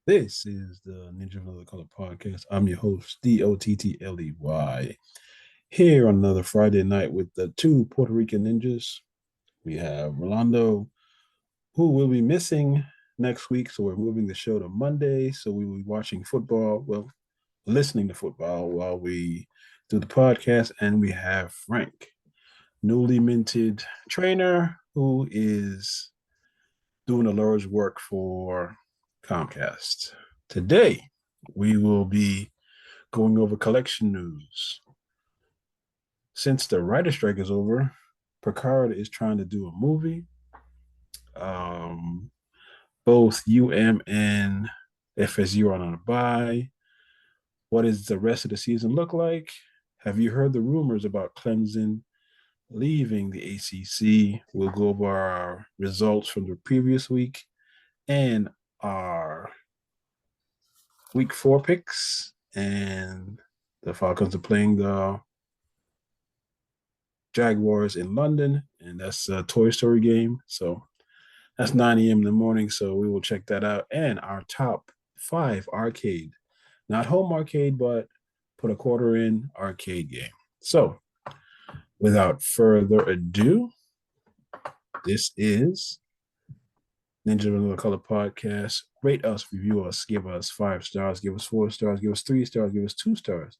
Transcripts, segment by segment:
This is the Ninja of Another Color podcast. I'm your host, Dottley, here on another Friday night with the two Puerto Rican ninjas. We have Rolando, who will be missing next week, so we're moving the show to Monday. So we will be watching football, well, listening to football while we do the podcast. And we have Frank, newly minted trainer, who is doing the Lord's work for Comcast. Today, we will be going over collection news. Since the writer strike is over, Picard is trying to do a movie. Um, Both UM and FSU are on a bye. What does the rest of the season look like? Have you heard the rumors about Clemson leaving the ACC? We'll go over our results from the previous week and our week 4 picks. And the Falcons are playing the Jaguars in London, and that's a Toy Story game. So that's 9 a.m. in the morning. So we will check that out. And our top 5 arcade, not home arcade, but put a quarter in arcade game. So without further ado, this is Ninja of Another Color podcast. Rate us, review us, give us 5 stars, give us 4 stars, give us 3 stars, give us 2 stars,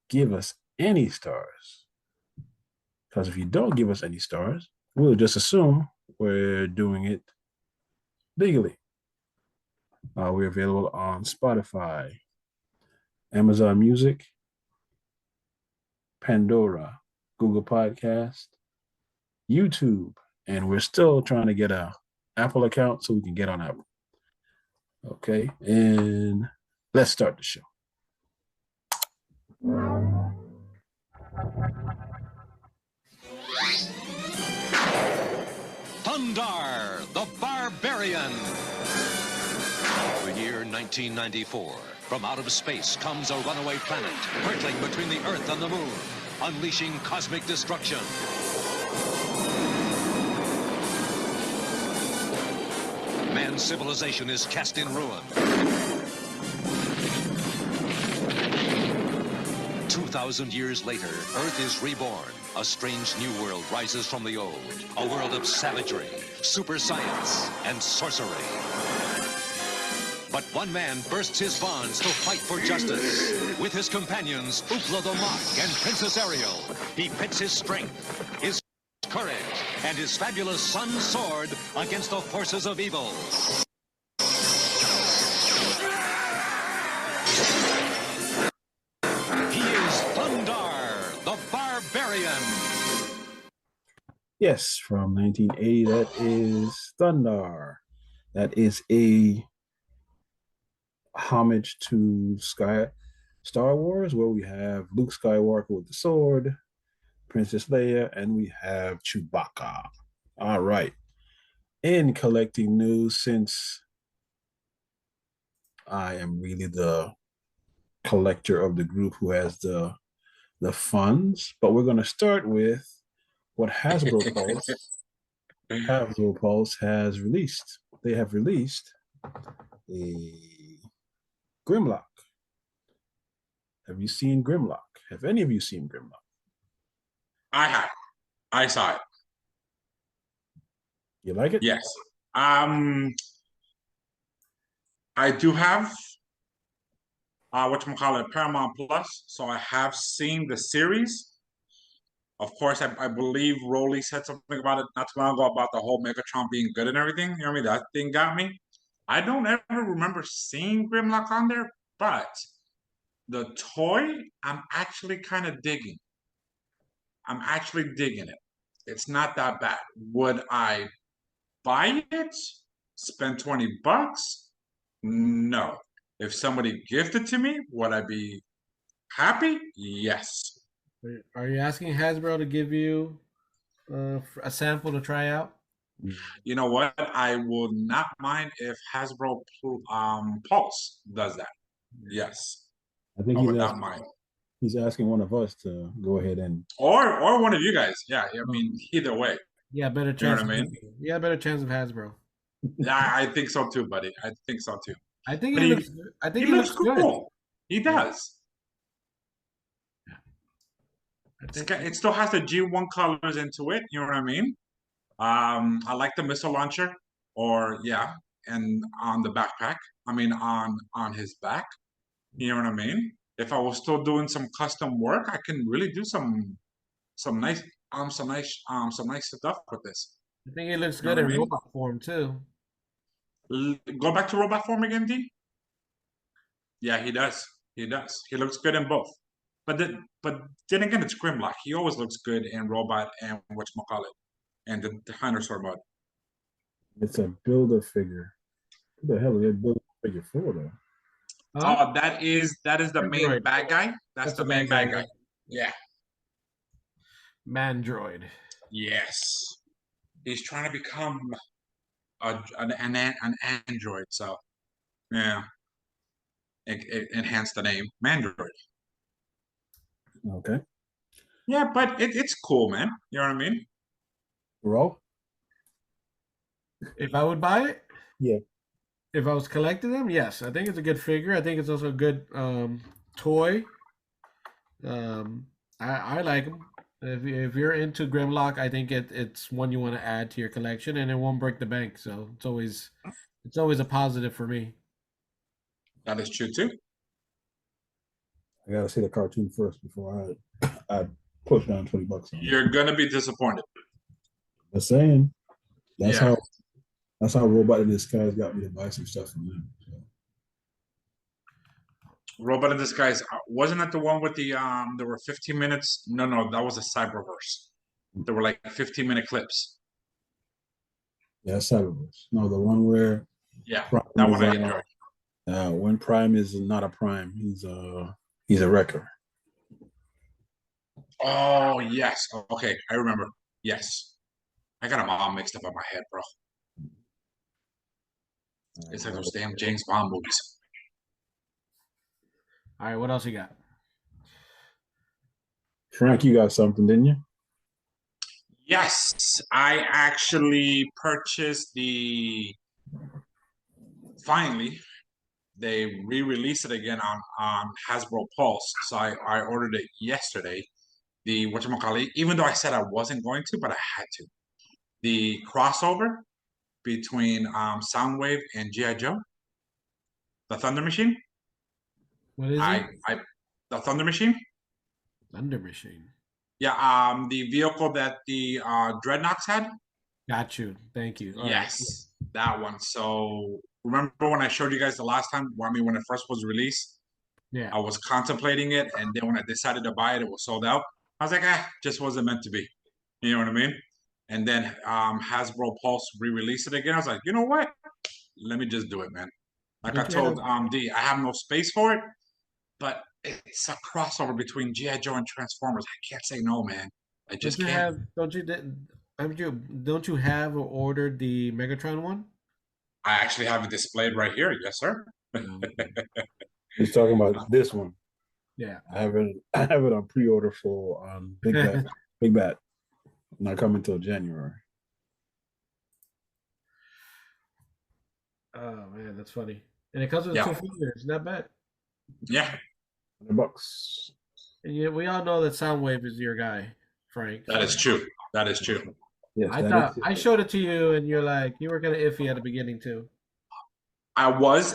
give us any stars. Because if you don't give us any stars, we'll just assume we're doing it legally. We're available on Spotify, Amazon Music, Pandora, Google Podcast, YouTube, and we're still trying to get a Apple account so we can get on Apple. Okay, and let's start the show. Thundar, the Barbarian. The year 1994. From out of space comes a runaway planet, hurtling between the Earth and the Moon, unleashing cosmic destruction. Man's civilization is cast in ruin. 2,000 years later, Earth is reborn. A strange new world rises from the old. A world of savagery, super science, and sorcery. But one man bursts his bonds to fight for justice. With his companions, Oopla the Mock and Princess Ariel, he pits his strength, his courage, and his fabulous sun's sword against the forces of evil. He is Thundar, the Barbarian. Yes, from 1980, that is Thundar. That is a homage to Star Wars, where we have Luke Skywalker with the sword, Princess Leia, and we have Chewbacca. All right. In collecting news, since I am really the collector of the group who has the funds, but we're going to start with what Hasbro Pulse has released. They have released a Grimlock. Have you seen Grimlock? Have any of you seen Grimlock? I have. I saw it. You like it? Yes. I do have whatchamacallit, Paramount Plus, so I have seen the series. Of course, I believe Rowley said something about it not too long ago about the whole Megatron being good and everything. You know what I mean? That thing got me. I don't ever remember seeing Grimlock on there, but the toy, I'm actually kind of digging. I'm actually digging it. It's not that bad. Would I buy it? Spend $20? No. If somebody gifted to me, would I be happy? Yes. Are you asking Hasbro to give you a sample to try out? You know what? I will not mind if Hasbro Pulse does that. Yes. I think I would not mind. he's asking one of us to go ahead and Or one of you guys. Yeah, I mean, either way. Yeah, better You know chance. what I mean? Yeah, better chance of Hasbro. Yeah, I think so too, buddy. I think so too. I think But he looks. I think he he looks looks good. cool. He does. I think. It still has the G1 colors into it. You know what I mean? I like the missile launcher, or yeah, and on the backpack. I mean, on his back. You know what I mean? If I was still doing some custom work, I can really do some nice some nice stuff with this. I think he looks You know good what I in mean? robot form too. Go back to robot form again, D. Yeah, he does. He does. He looks good in both. But then again, it's Grimlock. He always looks good in robot and whatchamacallit and the dinosaur mode. It's a builder figure. Who the hell is that builder figure for, though? Huh? That is the main Android. bad guy. That's the the main bad bad guy. Yeah. Mandroid. Yes. He's trying to become an android. So yeah, it enhanced the name Mandroid. Okay. Yeah, but it's cool, man. You know what I mean? Raw? If I would buy it, Yeah. if I was collecting them, yes, I think it's a good figure. I think it's also a good toy. I like them. If you're into Grimlock, I think it's one you want to add to your collection, and it won't break the bank. So it's always a positive for me. That is true too. I gotta see the cartoon first before I push down $20 on it. You're gonna be disappointed. Just saying. That's Yeah. how Robot in Disguise got me to buy some stuff from them. So. Robot in Disguise wasn't that the one with the there were 15 minutes? No, that was a Cyberverse. There were like 15-minute clips. Yeah, Cyberverse. No, the one where Yeah, Prime that is, one I enjoyed. when Prime is not a Prime, he's a wrecker. Oh yes. Okay, I remember. Yes. I got them all mixed up in my head, bro. It's like those damn James Bond movies. All right, what else you got? Frank, you got something, didn't you? Yes, I actually purchased finally, they re-released it again on Hasbro Pulse. So I ordered it yesterday. The whatchamacallit, even though I said I wasn't going to, but I had to. The crossover between Soundwave and G.I. Joe, the Thunder Machine. What is I it? I the Thunder Machine. Thunder Machine. Yeah, the vehicle that the Dreadnoks had. Got you. Thank you. All right. Yes, that one. So remember when I showed you guys the last time? I mean, when it first was released, Yeah. I was contemplating it, and then when I decided to buy it, it was sold out. I was like, just wasn't meant to be. You know what I mean? And then Hasbro Pulse re-released it again. I was like, you know what? Let me just do it, man. Like I Don't you have, told D, I have no space for it, but it's a crossover between GI Joe and Transformers. I can't say no, man. I don't just you can't. have don't you have or ordered the Megatron one? I actually have it displayed right here. Yes, sir. He's talking about this one. Yeah. I have it on pre-order for Big Bat. Big Bat. Not coming until January. Oh man, that's funny. And it comes with Yeah. 2 figures. Not bad. Yeah, $100. And yeah, we all know that Soundwave is your guy, Frank. that is true. That is true. Yes, I showed it to you, and you're like, you were kind of iffy at the beginning too.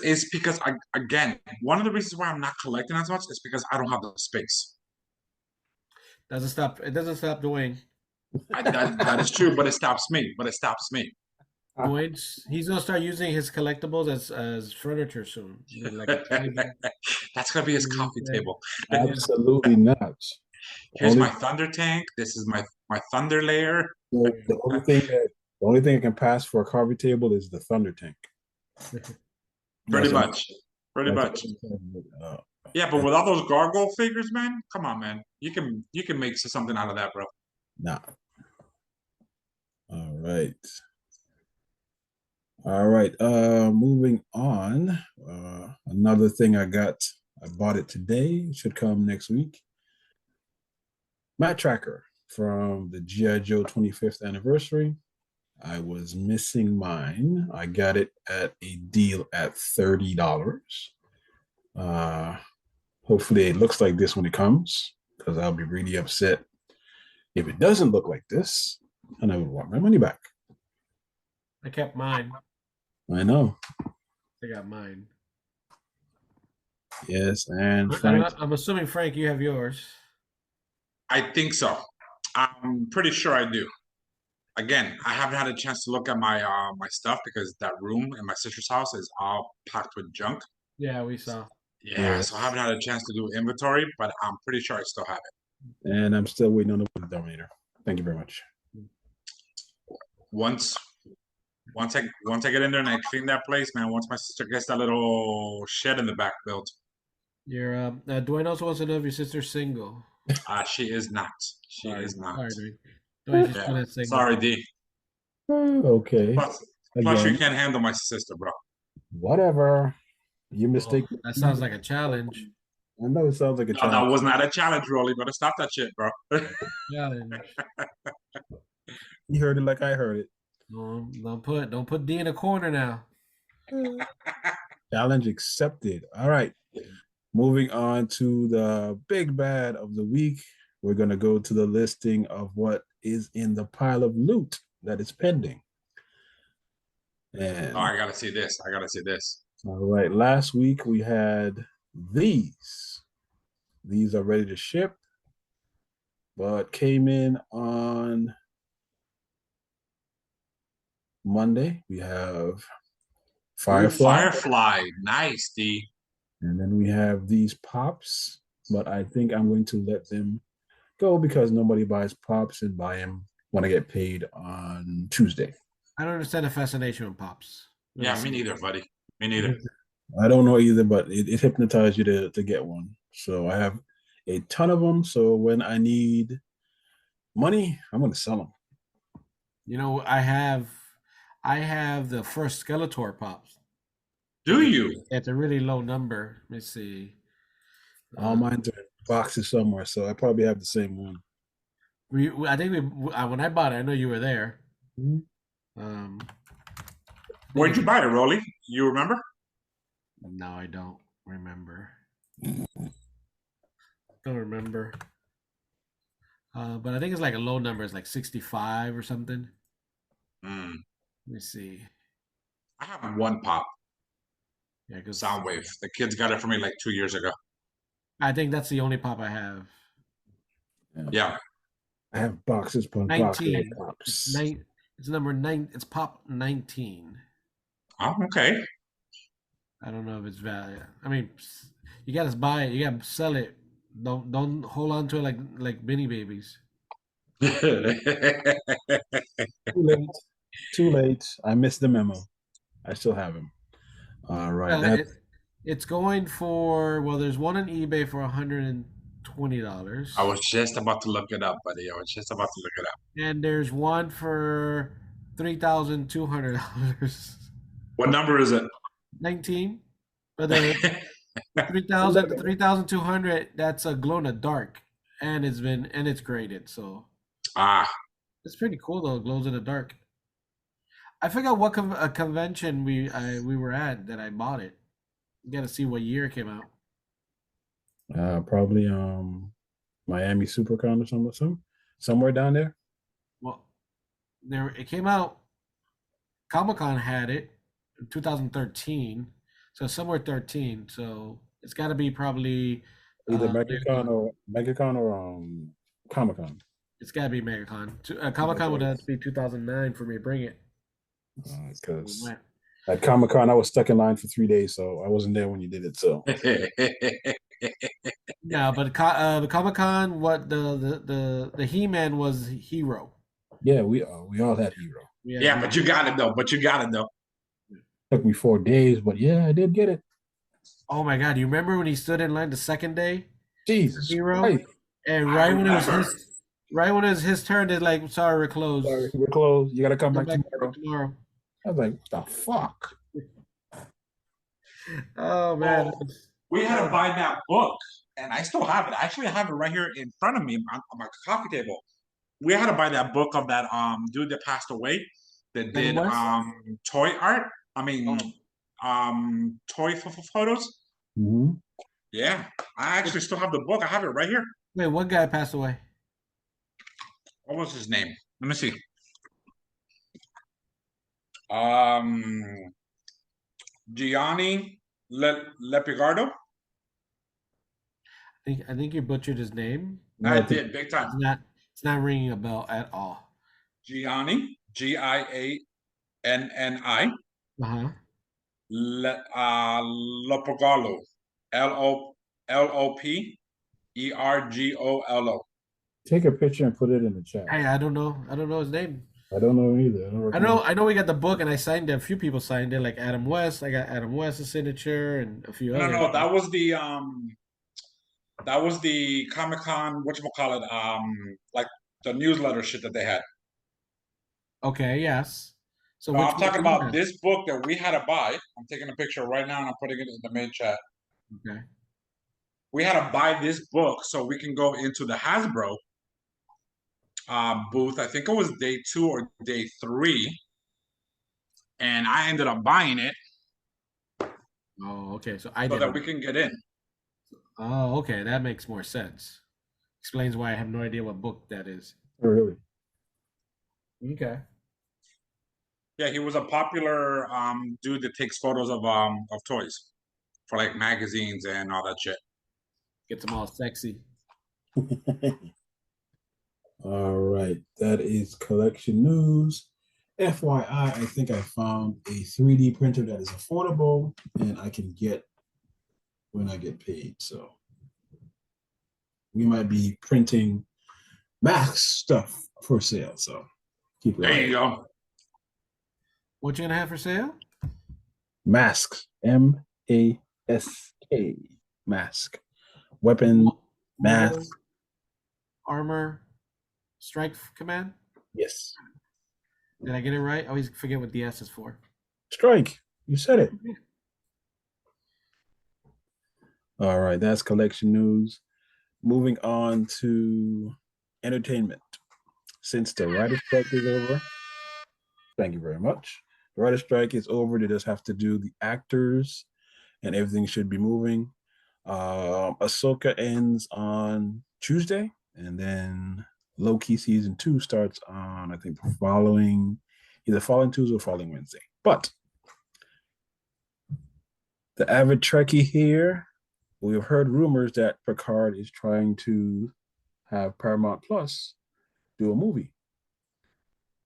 Is because again, one of the reasons why I'm not collecting as much is because I don't have the space. It doesn't stop Dwayne. That is true, but it stops me. He's gonna start using his collectibles as furniture soon. Like That's gonna be his coffee table. Absolutely not. Here's my Thunder Tank. This is my Thunder Layer. The only thing that can pass for a coffee table is the Thunder Tank. Pretty much. Yeah, but with all those gargoyle figures, man, come on, man. You can make something out of that, bro. Nah. All right. All right. Moving on. Another thing I bought it today. Should come next week. Matt Tracker from the G.I. Joe 25th anniversary. I was missing mine. I got it at a deal at $30. Uh, hopefully, it looks like this when it comes, because I'll be really upset if it doesn't look like this, and I would want my money back. I kept mine. I know. I got mine. Yes, and Frank. I'm assuming, Frank, you have yours. I think so. I'm pretty sure I do. Again, I haven't had a chance to look at my stuff because that room in my sister's house is all packed with junk. Yeah, we saw. Yeah, so I haven't had a chance to do inventory, but I'm pretty sure I still have it. And I'm still waiting on the Dominator. Thank you very much. Once I get in there and I clean that place, man. Once my sister gets that little shed in the back built, Dwayne also wants to know if your sister's single. she is not. She is not. Sorry, Dwayne. Dwayne's Yeah. single. Sorry, D. Okay. Plus, you can't handle my sister, bro. Whatever. You mistake. Oh, that sounds like a challenge. I know it sounds like a No, challenge. that was not a challenge, Rolly. Better stop that shit, bro. Challenge. You heard it like I heard it. Don't put D in a corner now. Challenge accepted. All right. Moving on to the big bad of the week. We're going to go to the listing of what is in the pile of loot that is pending. And I gotta see this. all right. Last week we had these. These are ready to ship, but came in on Monday. We have Firefly. Nice, D. And then we have these pops, but I think I'm going to let them go because nobody buys pops and buy them when I get paid on Tuesday. I don't understand the fascination with pops. Yeah, me neither, buddy. Me neither. I don't know either, but it hypnotized you to get one. So I have a ton of them. So when I need money, I'm going to sell them. You know, I have the first Skeletor pops. Do you? It's a really low number. Let me see. All mine's are in boxes somewhere, so I probably have the same one. I think when I bought it, I know you were there. Mm-hmm. Where'd you buy it, Rolly? You remember? No, I don't remember. Don't remember. But I think it's like a low number. It's like 65 or something. Let me see. I have one pop. Yeah, because Soundwave. The kids got it for me like 2 years ago. I think that's the only pop I have. Yeah. I have boxes upon 19. Pops. It's number 9. It's pop 19. Oh, okay. I don't know if it's valid. I mean, you gotta buy it. You gotta sell it. Don't hold on to it like Beanie Babies. Too late. I missed the memo. I still have him. All right. It's going for, well, there's one on eBay for $120. I was just about to look it up, buddy. And there's one for $3,200. What number is it? 19. But the 3,200, that's a glow in the dark. And it's graded, so it's pretty cool though. It glows in the dark. I forgot what convention we were at that I bought it. You got to see what year it came out. Probably Miami SuperCon or somewhere down there. Well, it came out. Comic-Con had it in 2013, so somewhere 13. So it's got to be probably either MegaCon or Comic-Con. It's got to be MegaCon. Comic-Con would have to be 2009 for me to bring it. Because at Comic-Con, I was stuck in line for 3 days, so I wasn't there when you did it. So yeah, but the Comic-Con, what the He-Man was Hero. Yeah, we all had Hero. Yeah, but you got it though. Took me 4 days, but yeah, I did get it. Oh my God! You remember when he stood in line the second day? Jesus, Hero, right. And right when it was his turn, they're like, "Sorry, we're closed. Sorry, we're closed. You got to come back tomorrow." I was like, "What the fuck?" Oh man, we had to buy that book, and I still have it. I actually have it right here in front of me on my coffee table. We had to buy that book of that dude that passed away. that did toy art. I mean, toy photos. Mm-hmm. Yeah, I actually still have the book. I have it right here. Wait, what guy passed away? What was his name? Let me see. Um, Gianni Lepigardo. I think you butchered his name. No, I did big time. It's not ringing a bell at all. Gianni, Gianni, Uh-huh. Lopogolo, Lopergolo. take a picture and put it in the chat. Hey, I don't know his name. I don't know either. I know we got the book and I signed it. A few people signed it, like Adam West. I got Adam West's signature and a few others. No, that was the Comic-Con, whatchamacallit, like the newsletter shit that they had. Okay, yes. So I'm talking about this book that we had to buy. I'm taking a picture right now and I'm putting it in the main chat. Okay. We had to buy this book so we can go into the Hasbro booth. I think it was day 2 or day 3. And I ended up buying it. Oh, okay. So that we can get in. Oh, okay. That makes more sense. Explains why I have no idea what book that is. Oh, really? Okay. Yeah, he was a popular dude that takes photos of toys for like magazines and all that shit. Gets them all sexy. All right, that is collection news. FYI, I think I found a 3D printer that is affordable and I can get when I get paid. So we might be printing Max stuff for sale. So keep it. There you go. What you gonna have for sale? Masks. MASK. Mask. Weapon. Mask. Armor. Strike command. Yes. Did I get it right? I always forget what the S is for. Strike. You said it. All right, that's collection news. Moving on to entertainment. Since the writer's strike is over, thank you very much. The writer's strike is over. They just have to do the actors, and everything should be moving. Ahsoka ends on Tuesday, and then Loki season 2 starts on, I think, either following Tuesday or following Wednesday. But the avid Trekkie here, we've heard rumors that Picard is trying to have Paramount Plus do a movie.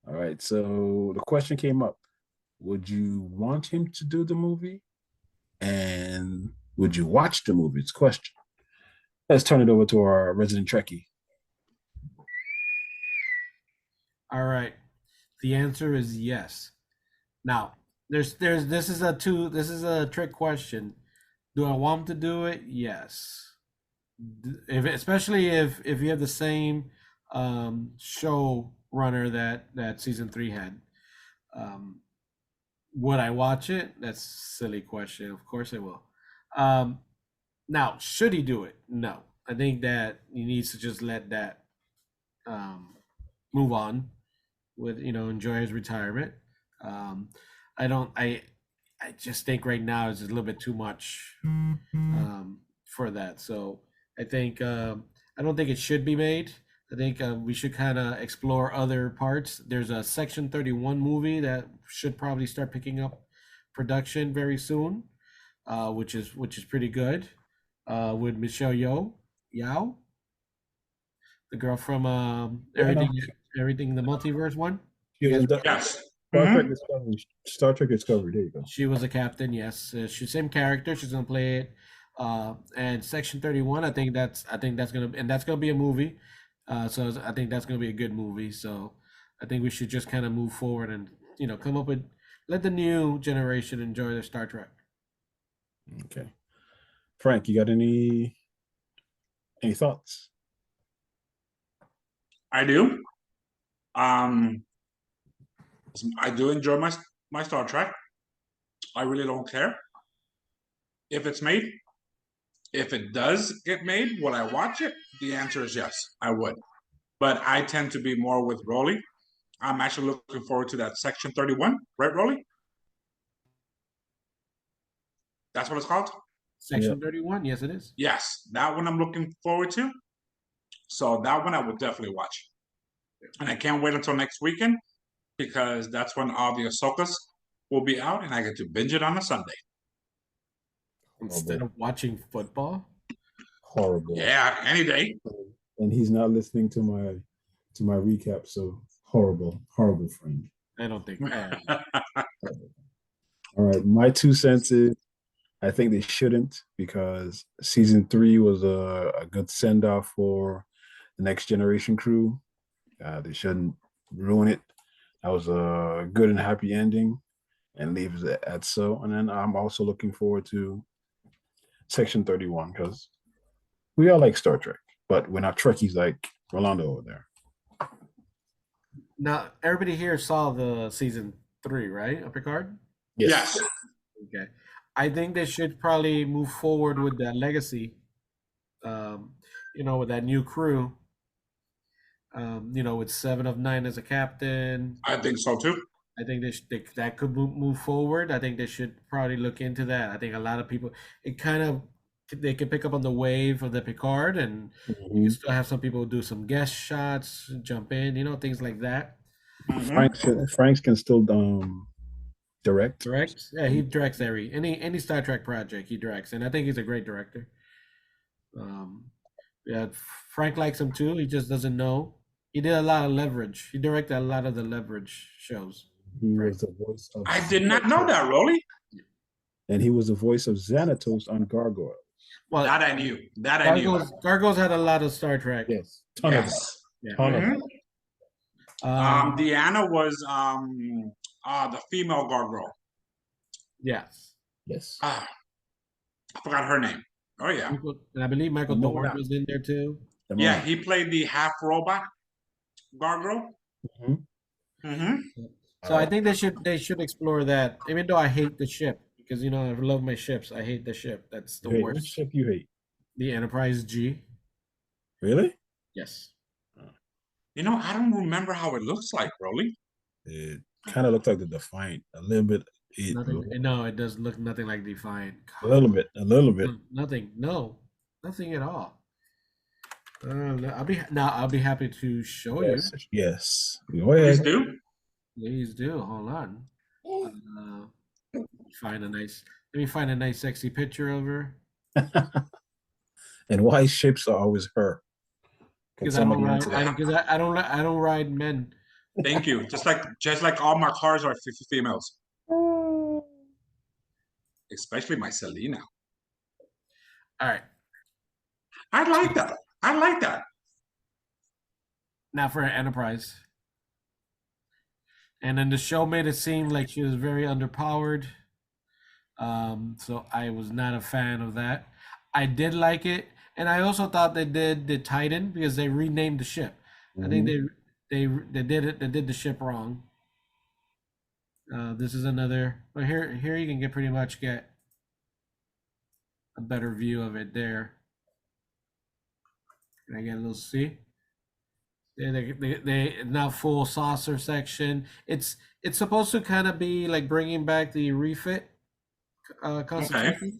All right, so the question came up. Would you want him to do the movie? And would you watch the movie? It's a question. Let's turn it over to our resident Trekkie. All right. The answer is yes. Now, this is a trick question. Do I want him to do it? Yes. Especially if you have the same show runner that season 3 had. Would I watch it? That's a silly question. Of course I will. Now, should he do it? No. I think that he needs to just let that move on with, enjoy his retirement. I just think right now is a little bit too much for that. So I think I don't think it should be made. I think we should kind of explore other parts. There's a Section 31 movie that should probably start picking up production very soon, which is pretty good, with Michelle Yao, the girl from everything the multiverse one. Yes. Star Trek Discovery. There you go. She was a captain. Yes, she's same character. She's gonna play it. And Section 31. I think that's gonna be a movie. So I think that's gonna be a good movie. So I think we should just kind of move forward and come up with, let the new generation enjoy their Star Trek. Okay, Frank, you got any thoughts? I do. I do enjoy my Star Trek. I really don't care if it's made. If it does get made, will I watch it? The answer is yes, I would. But I tend to be more with Rolly. I'm actually looking forward to that Section 31, right, Rolly? That's what it's called? Section 31, yes, it is. Yes, that one I'm looking forward to. So that one I will definitely watch. And I can't wait until next weekend because that's when all the Ahsokas will be out and I get to binge it on a Sunday. Instead of watching football? Horrible. Yeah, any day. And he's not listening to my recap, so horrible friend. I don't think. All right, my 2 cents is I think they shouldn't because season 3 was a good send off for the Next Generation crew. They shouldn't ruin it. That was a good and happy ending and leave it at so. And then I'm also looking forward to Section 31 because we all like Star Trek, but we're not Trekkies like Rolando over there. Now, everybody here saw the season 3, right, of Picard? Yes. Okay. I think they should probably move forward with that legacy, with that new crew, with 7 of 9 as a captain. I think so too. I think that could move forward. I think they should probably look into that. I think a lot of people, they can pick up on the wave of the Picard, and you can still have some people do some guest shots, jump in, things like that. Franks can still direct. Yeah, he directs any Star Trek project he directs, and I think he's a great director. Yeah, Frank likes him too. He just doesn't know. He did a lot of Leverage. He directed a lot of the Leverage shows. He was the voice of. I did not know that, Rolly. And he was the voice of Xanatos on Gargoyles. Well, that I knew. I knew. Gargoyles had a lot of Star Trek. Yes, ton of them. Deanna was the female gargoyle. Yes. I forgot her name. Oh yeah. And I believe Michael Dorn was in there too. Yeah, he played the half robot gargoyle. So I think they should explore that. Even though I hate the ship because I love my ships, I hate the ship. That's the worst. Which ship you hate? The Enterprise G. Really? Yes. I don't remember how it looks like, Rolly. It kind of looks like the Defiant a little bit. No, it does look nothing like Defiant. A little bit. Nothing. No, nothing at all. I'll be happy to show you. Yes. Go ahead. Please do. Hold on. Let me find a nice sexy picture of her. And why ships are always her? Because I don't ride men. Thank you. Just like all my cars are females. Especially my Selena. All right. I like that. Now for an Enterprise. And then the show made it seem like she was very underpowered. So I was not a fan of that. I did like it. And I also thought they did the Titan because they renamed the ship. I think they did the ship wrong. This is another. Well, here you can pretty much get a better view of it there. Can I get a little see? They now full saucer section. It's supposed to kind of be like bringing back the refit Constitution. Okay.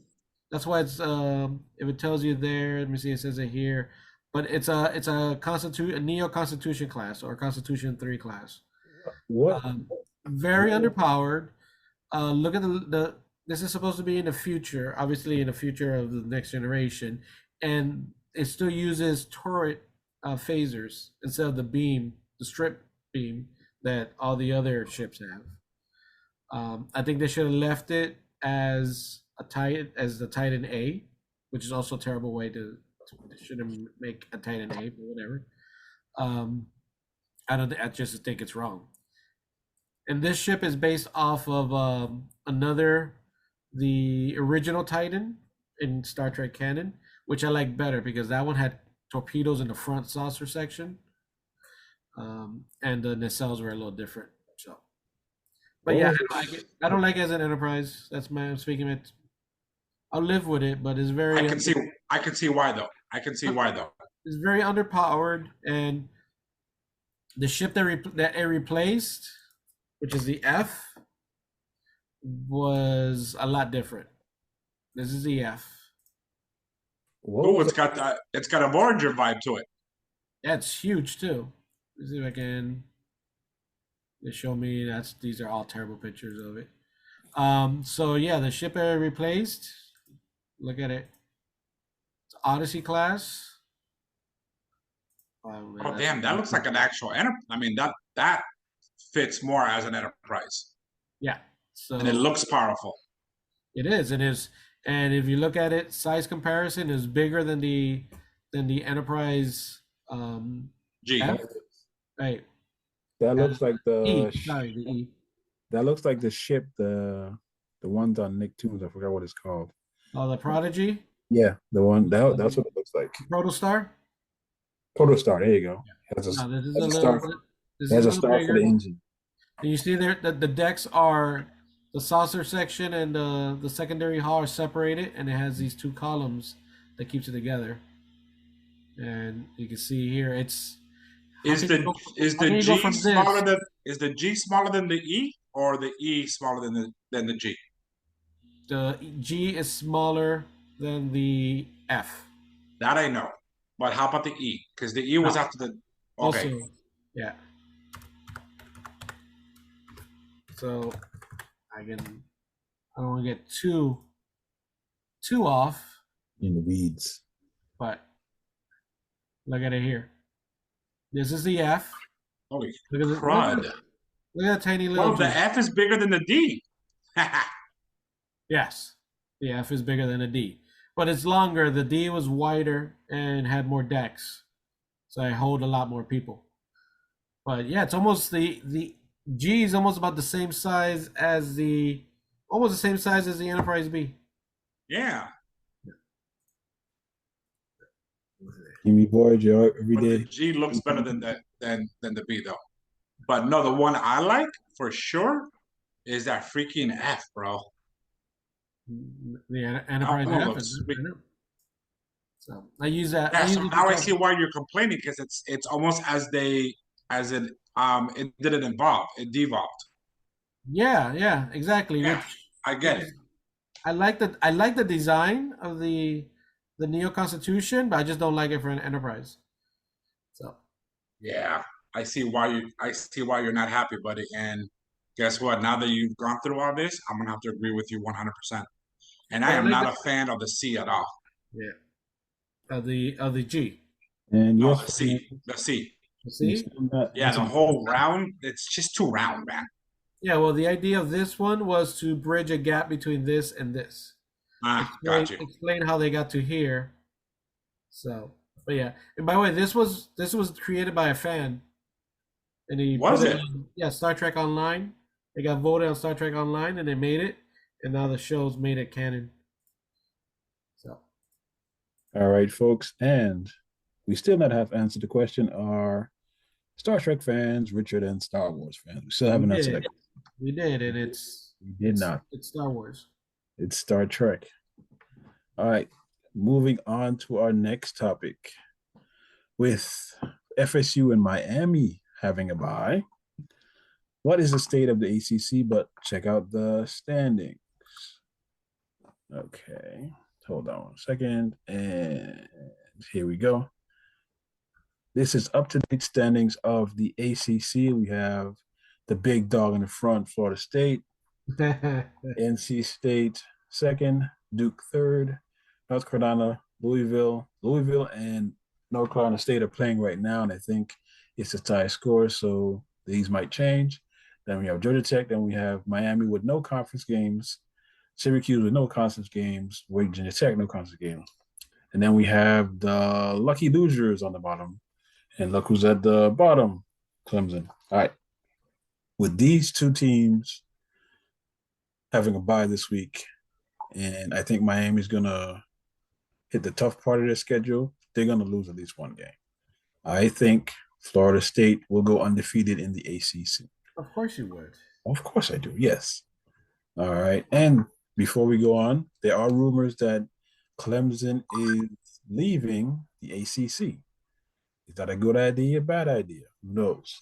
That's why it's if it tells you there. Let me see. It says it here, but it's a Neo Constitution class or Constitution 3 class. What? Very underpowered. Look at the. This is supposed to be in the future, obviously in the future of the Next Generation, and it still uses turret phasers instead of the strip beam that all the other ships have. I think they should have left it as the Titan A, which is also a terrible way to shouldn't make a Titan A, but whatever. I just think it's wrong. And this ship is based off of the original Titan in Star Trek canon, which I like better because that one had torpedoes in the front saucer section, and the nacelles were a little different. So, but yeah, I don't like it. I don't like it as an Enterprise. That's I'm speaking it. I'll live with it, but it's very. I can see why though. It's very underpowered, and The ship that it replaced, which is the F, was a lot different. This is the F. Oh, it's got a Voyager vibe to it. Yeah, it's huge too. Let's see if I can. They show me these are all terrible pictures of it. So yeah, the ship it replaced. Look at it. It's Odyssey class. Oh damn, that looks like an actual Enterprise. I mean that fits more as an Enterprise. Yeah. So and it looks powerful. It is. And if you look at it, size comparison is bigger than the Enterprise G. F. Right. That looks like the E. That looks like the ship, the ones on Nicktoons. I forgot what it's called. Oh, the Prodigy? Yeah, the one that's what it looks like. Protostar? Protostar, there you go. This is a star for the engine. And you see there that the decks are the saucer section and the secondary hull are separated, and it has these two columns that keeps it together. And you can see here is the G smaller than the E, or the E smaller than the G? The G is smaller than the F. That I know. But how about the E? Because the E was after the. Okay. Also, yeah. So I don't want to get too off in the weeds. But look at it here. This is the F. Holy crud. Look at that tiny little. Oh, the F is bigger than the D. Yes. The F is bigger than the D. But it's longer. The D was wider and had more decks. So I hold a lot more people. But yeah, it's almost the G is almost about the same size as the Enterprise B. Yeah. Give me Voyager every day. The G looks better than the B though. But no, the one I like for sure is that freaking F, bro. The Enterprise F is so I use that. Yeah, so now I see why you're complaining, because it's almost as it didn't evolve, it devolved. Yeah, exactly. Yeah, I get it. I like the design of the Neo Constitution, but I just don't like it for an Enterprise. So yeah, I see why you're not happy, buddy. And guess what? Now that you've gone through all this, I'm gonna have to agree with you 100%. And I am not a fan of the C at all. Yeah. Of the G. And yes, the C. The C. The C? Yeah, the whole round, it's just too round, man. Yeah, well, the idea of this one was to bridge a gap between this and this. Got you. Explain how they got to here. So, but yeah. And by the way, this was created by a fan. And he was it? Star Trek Online. They got voted on Star Trek Online, and they made it, and now the show's made it canon. So, all right, folks, and we still not have answered the question: are Star Trek fans richer than Star Wars fans? We still haven't answered that. We did, and we did not. It's Star Wars. It's Star Trek. All right, moving on to our next topic. With FSU and Miami having a bye, what is the state of the ACC? But check out the standings. Okay, hold on a second, and here we go. This is up-to-date standings of the ACC. We have the big dog in the front, Florida State. NC State second, Duke third, North Carolina, Louisville, and North Carolina State are playing right now, and I think it's a tie score, so these might change. Then we have Georgia Tech, then we have Miami with no conference games, Syracuse with no conference games, Virginia Tech, no conference games. And then we have the lucky losers on the bottom, and look who's at the bottom, Clemson. All right. With these two teams having a bye this week, and I think Miami's going to hit the tough part of their schedule, they're going to lose at least one game. I think Florida State will go undefeated in the ACC. Of course you would. Of course I do, yes. All right. And before we go on, there are rumors that Clemson is leaving the ACC. Is that a good idea, bad idea? Who knows?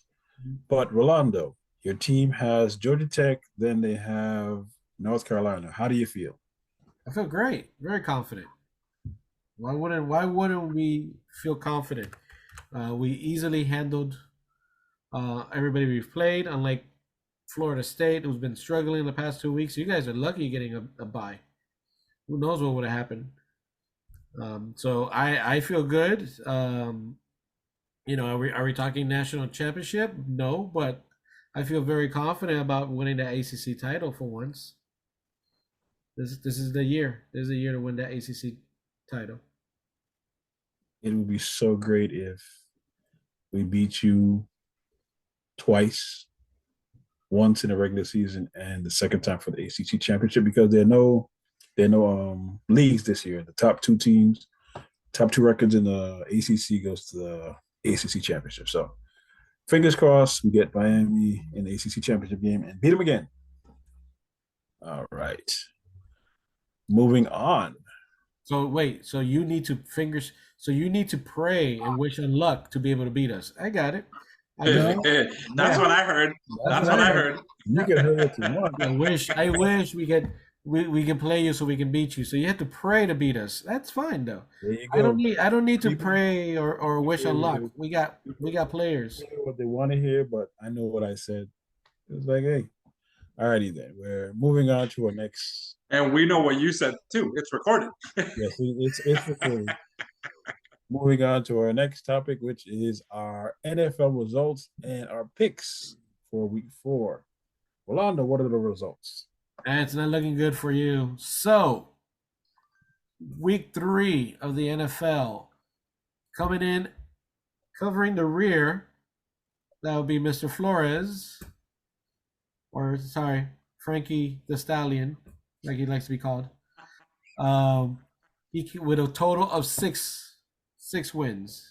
But Rolando, your team has Georgia Tech, then they have North Carolina. How do you feel? I feel great, very confident. Why wouldn't we feel confident? We easily handled everybody we've played, unlike Florida State, who's been struggling the past 2 weeks. You guys are lucky getting a bye. Who knows what would have happened? So I feel good. Are we talking national championship? No, but I feel very confident about winning the ACC title for once. This is the year. This is the year to win that ACC title. It would be so great if we beat you twice, once in the regular season and the second time for the ACC championship, because there are no leagues this year. The top two teams, top two records in the ACC goes to the ACC championship. So fingers crossed we get Miami in the ACC championship game and beat them again. All right. Moving on. So wait, so you need to pray and wish on luck to be able to beat us. I got it. That's what I heard. That's what I heard. You can hear what you want. I wish we can play you so we can beat you. So you have to pray to beat us. That's fine though. There you go. I don't need to pray or wish on luck. We got players. What they want to hear, but I know what I said. It's like, hey, alrighty then. We're moving on to our next. And we know what you said too. It's recorded. Yes, it's recorded. Moving on to our next topic, which is our NFL results and our picks for Week 4. Rolando, what are the results? And it's not looking good for you. So, Week 3 of the NFL, coming in, covering the rear, that would be Mr. Flores, or sorry, Frankie the Stallion, like he likes to be called. He with a total of six wins.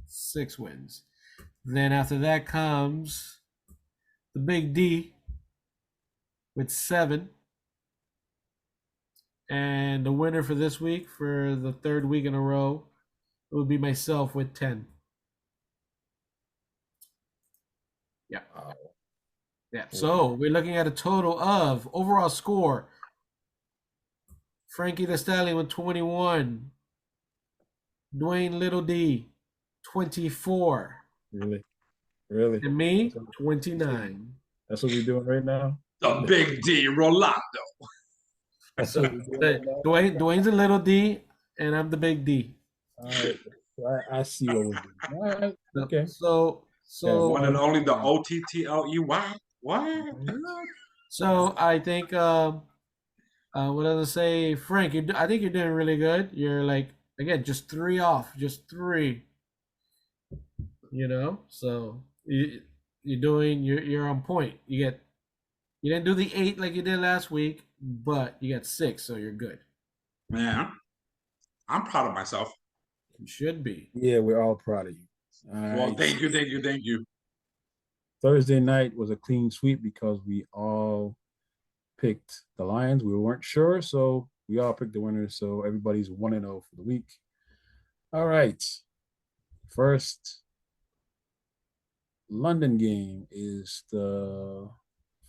6 wins. Then after that comes the Big D with 7. And the winner for this week, for the third week in a row, it would be myself with 10. Yeah. Yeah. So we're looking at a total of overall score. Frankie the Stallion with 21. Dwayne Little D, 24. Really? And me, 29. That's what we're doing right now? The Big D, Rolando. So Dwayne's a little D, and I'm the Big D. All right. I see what we're doing. All right. Okay. So one and only the OTTLEY. What? So I think what does it say, Frank? I think you're doing really good. You're like, again, just 3 off, just 3. So you're on point. You didn't do the 8 like you did last week, but you got 6, so you're good. Man, I'm proud of myself. You should be. Yeah, we're all proud of you. Well, thank you. Thursday night was a clean sweep because we all picked the Lions. We weren't sure, so we all picked the winners. So everybody's 1-0 for the week. All right. First London game is the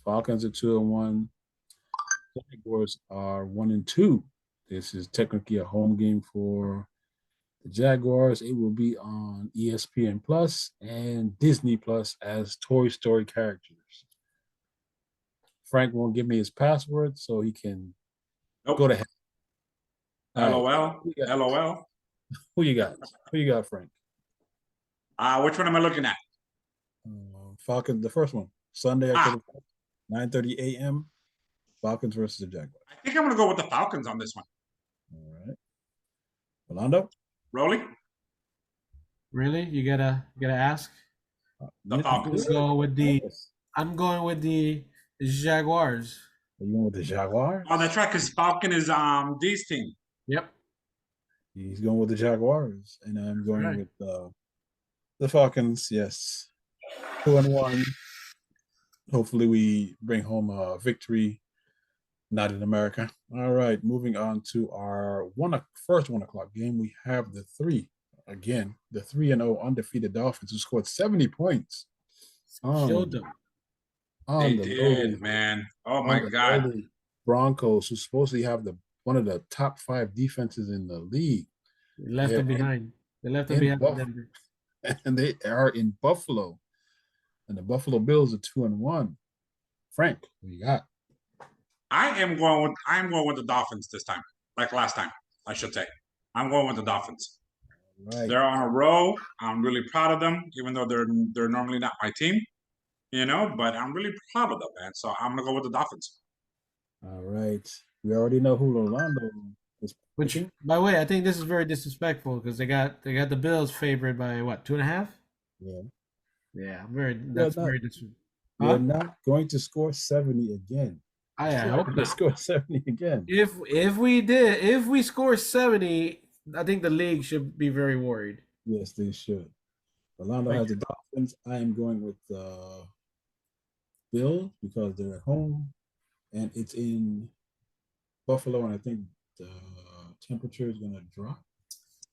Falcons are 2-1. Jaguars are 1-2. This is technically a home game for the Jaguars. It will be on ESPN Plus and Disney Plus as Toy Story characters. Frank won't give me his password, so he can go to hell. LOL. Right. LOL. Who you got? Who you got, Frank? Which one am I looking at? Falcons, the first one. Sunday, October 9:30 a.m. Falcons versus the Jaguars. I think I'm going to go with the Falcons on this one. All right. Rolando? Rolly? Really? You gotta ask? The Falcons. I'm going with the Jaguars. Are you going with the Jaguars? Oh, that's right, because Falcon is D's team. Yep. He's going with the Jaguars, and I'm going with the Falcons. Yes, 2-1. Hopefully, we bring home a victory. Not in America. All right, moving on to our first 1 o'clock game. We have the 3-0 undefeated Dolphins who scored 70 points on Killed them. They on the did, lowly man. Oh on my the God. lowly Broncos, who supposedly have one of the top 5 defenses in the league. They left them behind. They left them in behind Buff, Denver. and they are in Buffalo, and the Buffalo Bills are 2-1. Frank, what you got? I'm going with the Dolphins this time. Like last time, I should say. I'm going with the Dolphins. Right. They're on a roll. I'm really proud of them, even though they're normally not my team, but I'm really proud of them, man. So I'm gonna go with the Dolphins. All right. We already know who Rolando is Which, picking. by the way, I think this is very disrespectful because they got the Bills favored by what, 2.5? Yeah. Yeah, that's very disrespectful. We're not going to score 70 again. I hope not. Score 70 again. If we score 70, I think the league should be very worried. Yes, they should. Rolando has the Dolphins. I am going with Bills because they're at home, and it's in Buffalo, and I think the temperature is going to drop.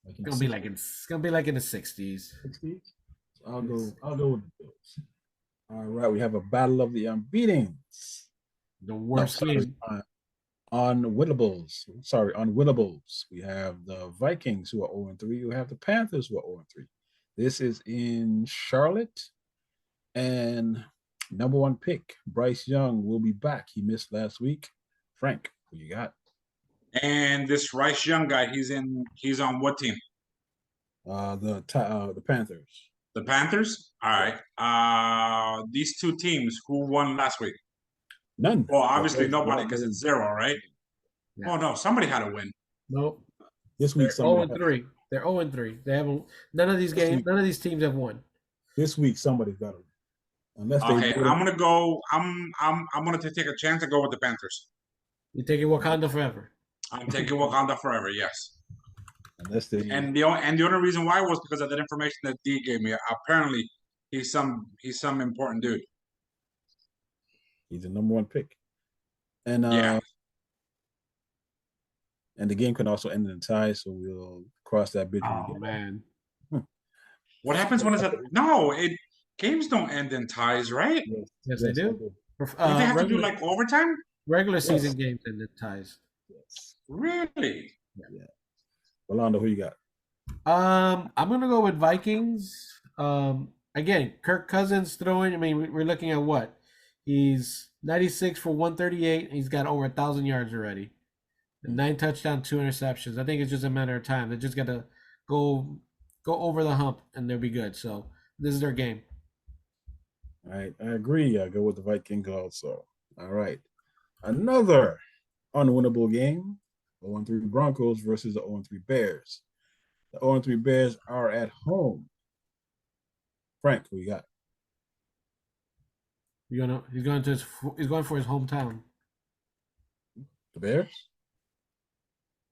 It's gonna be like in the 60s. 60s. So I'll go with the Bills. All right, we have a battle of the unbeatings. The worst game. Unwittables. Sorry, unwittables. We have the Vikings who are 0-3. We have the Panthers who are 0-3. This is in Charlotte. And number 1 pick, Bryce Young, will be back. He missed last week. Frank, who you got? And this Bryce Young guy, he's on what team? The Panthers. The Panthers? All right. These two teams, who won last week? None. Well, obviously nobody because it's 0, right? Yeah. Oh no, somebody had to win. Nope. This week, they're 0-3. They're 0-3. They haven't. None of these games. None of these teams have won. This week, somebody's got to win. Unless okay, I'm gonna go. I'm gonna take a chance and go with the Panthers. You're taking Wakanda forever. I'm taking Wakanda forever. Yes. Unless they and the only reason why was because of that information that D gave me. Apparently, he's some important dude. He's the number 1 pick, and yeah. And the game can also end in a tie, so we'll cross that bridge. Oh man. What happens when it's no? Games don't end in ties, right? Yes, they do. Don't they have to do like overtime? Regular season games end in ties. Yes. Really? Yeah. Rolando, who you got? I'm gonna go with Vikings. Again, Kirk Cousins throwing. I mean, we're looking at what? He's 96 for 138. He's got over 1,000 yards already. 9 touchdowns, 2 interceptions. I think it's just a matter of time. They just got to go over the hump, and they'll be good. So this is their game. All right, I agree. I go with the Vikings also. All right, another unwinnable game: 0-3 Broncos versus the 0-3 Bears. The 0-3 Bears are at home. Frank, who you got? He's going for his hometown. The Bears.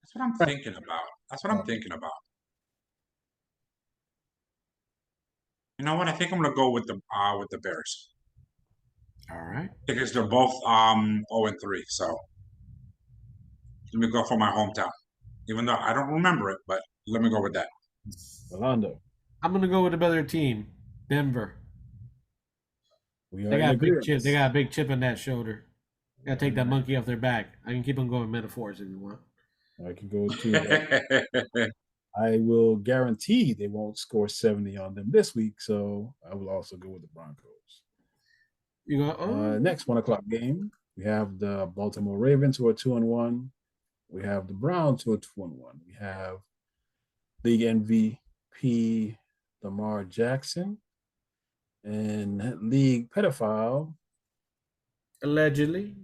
That's what I'm thinking about. You know what? I think I'm gonna go with the Bears. All right. Because they're both 0-3, so let me go for my hometown. Even though I don't remember it, but let me go with that. Rolando. I'm gonna go with a better team, Denver. They got a big chip on that shoulder. Gotta take that monkey off their back. I can keep on going metaphors if you want. I can go too. I will guarantee they won't score 70 on them this week, so I will also go with the Broncos. You go. Next 1:00 game, we have the Baltimore Ravens who are 2-1. We have the Browns who are 2-1. We have league MVP Lamar Jackson and league pedophile. Allegedly.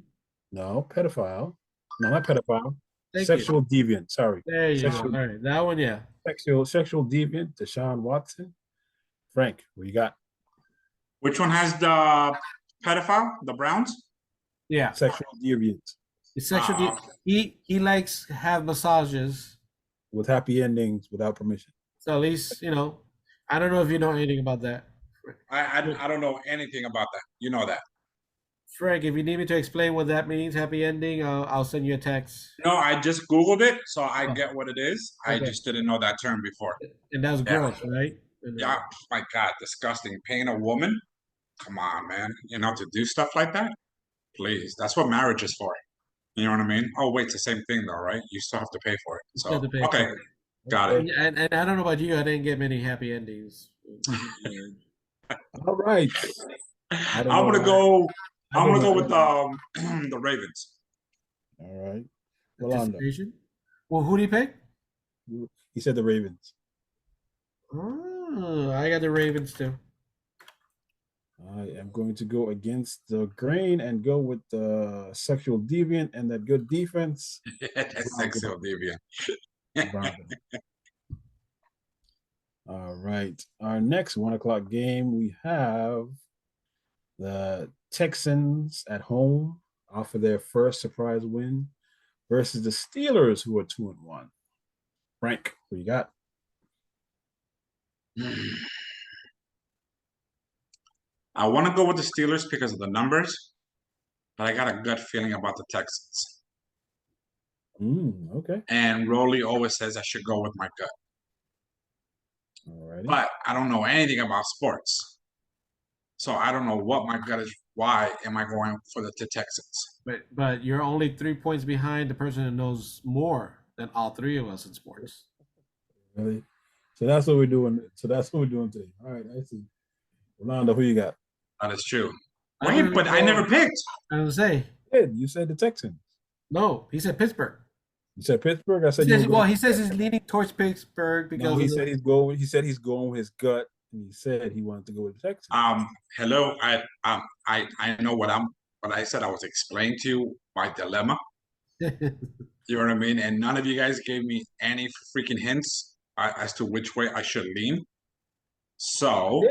No, pedophile. No, not pedophile. Thank sexual you. Deviant. Sorry. There you go. All right, that one, yeah. Sexual deviant. Deshaun Watson. Frank, what you got? Which one has the pedophile? The Browns? Yeah. Sexual deviant. It's sexual. He likes to have massages with happy endings without permission. So at least I don't know if you know anything about that. I don't know anything about that. You know that. Frank, if you need me to explain what that means, happy ending, I'll send you a text. No, I just Googled it, so I get what it is. Okay. I just didn't know that term before. And that was gross, right? Yeah, my God, disgusting. Paying a woman? come on, man. To do stuff like that? Please. That's what marriage is for. You know what I mean? Oh, wait, it's the same thing though, right? You still have to pay for it. You still So, have to pay okay, for it. got it. And I don't know about you, I didn't get many happy endings. All right. I'm gonna go with the Ravens. All right. Anticipation. Well, who do you pick? He said the Ravens. Oh, I got the Ravens too. I am going to go against the grain and go with the sexual deviant and that good defense. That's sexual deviant. All right. Our next 1:00 game, we have the Texans at home off of their first surprise win versus the Steelers, who are 2-1. Frank, who you got? I want to go with the Steelers because of the numbers, but I got a gut feeling about the Texans. Okay. And Rolly always says I should go with my gut. Alrighty. But I don't know anything about sports. So I don't know what my gut is. Why am I going for the Texans? But you're only 3 points behind the person who knows more than all three of us in sports. Really? So that's what we're doing. Today. All right, I see. Rolando, who you got? That is true. Wait, but I never picked. I was gonna say. You said the Texans. No, he said Pittsburgh. You said Pittsburgh. I said he says he's leaning towards Pittsburgh because he said he's going. He said he's going with his gut, and he said he wanted to go with the Texans. Hello. I know what I said. I was explaining to you my dilemma. You know what I mean? And none of you guys gave me any freaking hints as to which way I should lean. So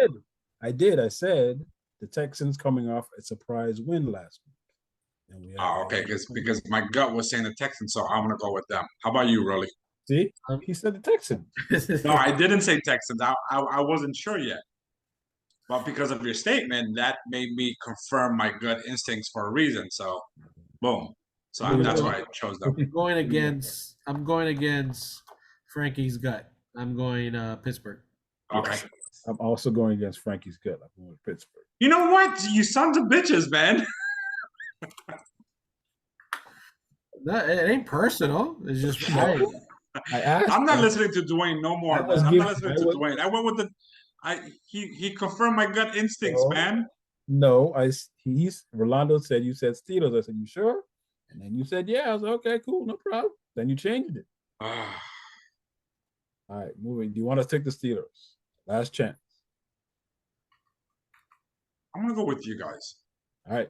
I did. I said the Texans coming off a surprise win last week. Okay, because my gut was saying the Texans, so I'm gonna go with them. How about you, Rolly? See, he said the Texans. No, I didn't say Texans. I wasn't sure yet, but because of your statement, that made me confirm my gut instincts for a reason. So, boom. So that's why I chose them. I'm going against Frankie's gut. I'm going Pittsburgh. Okay. I'm also going against Frankie's gut. I'm going with Pittsburgh. You know what? You sons of bitches, man. No, it ain't personal. It's just I'm not listening to Dwayne no more. I'm not listening to Dwayne. I went with the. He confirmed my gut instincts, man. No, Rolando said you said Steelers. I said, you sure? And then you said, yeah. I was like, okay, cool, no problem. Then you changed it. All right, moving. Do you want to take the Steelers? Last chance. I'm gonna go with you guys. All right.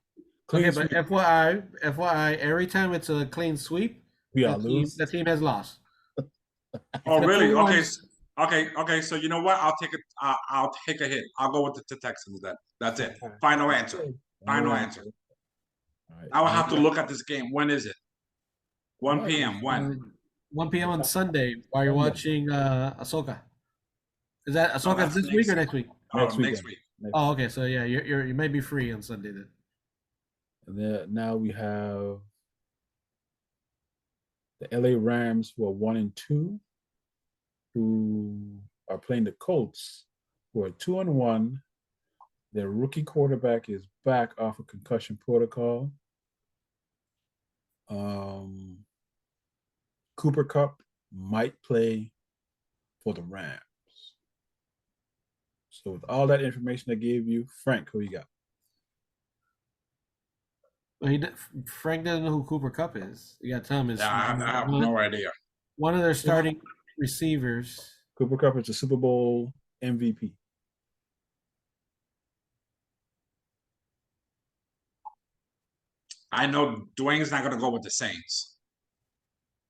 Okay, but FYI, every time it's a clean sweep, the team has lost. Oh, really? Okay. So you know what? I'll take a hit. I'll go with the Texans then. That's it. Final answer. Final answer. All right. I will have to look at this game. When is it? 1 p.m. When? 1 p.m. on Sunday while you're watching Ahsoka. Is that Ahsoka this week or next week? Next week. Oh, okay. So yeah, you may be free on Sunday then. And then now we have the LA Rams, who are 1-2, who are playing the Colts, who are 2-1. Their rookie quarterback is back off a concussion protocol. Cooper Kupp might play for the Rams. So with all that information I gave you, Frank, who you got? Frank doesn't know who Cooper Kupp is. You got to tell him. I have no idea. One of their starting receivers. Cooper Kupp is a Super Bowl MVP. I know Dwayne's not going to go with the Saints.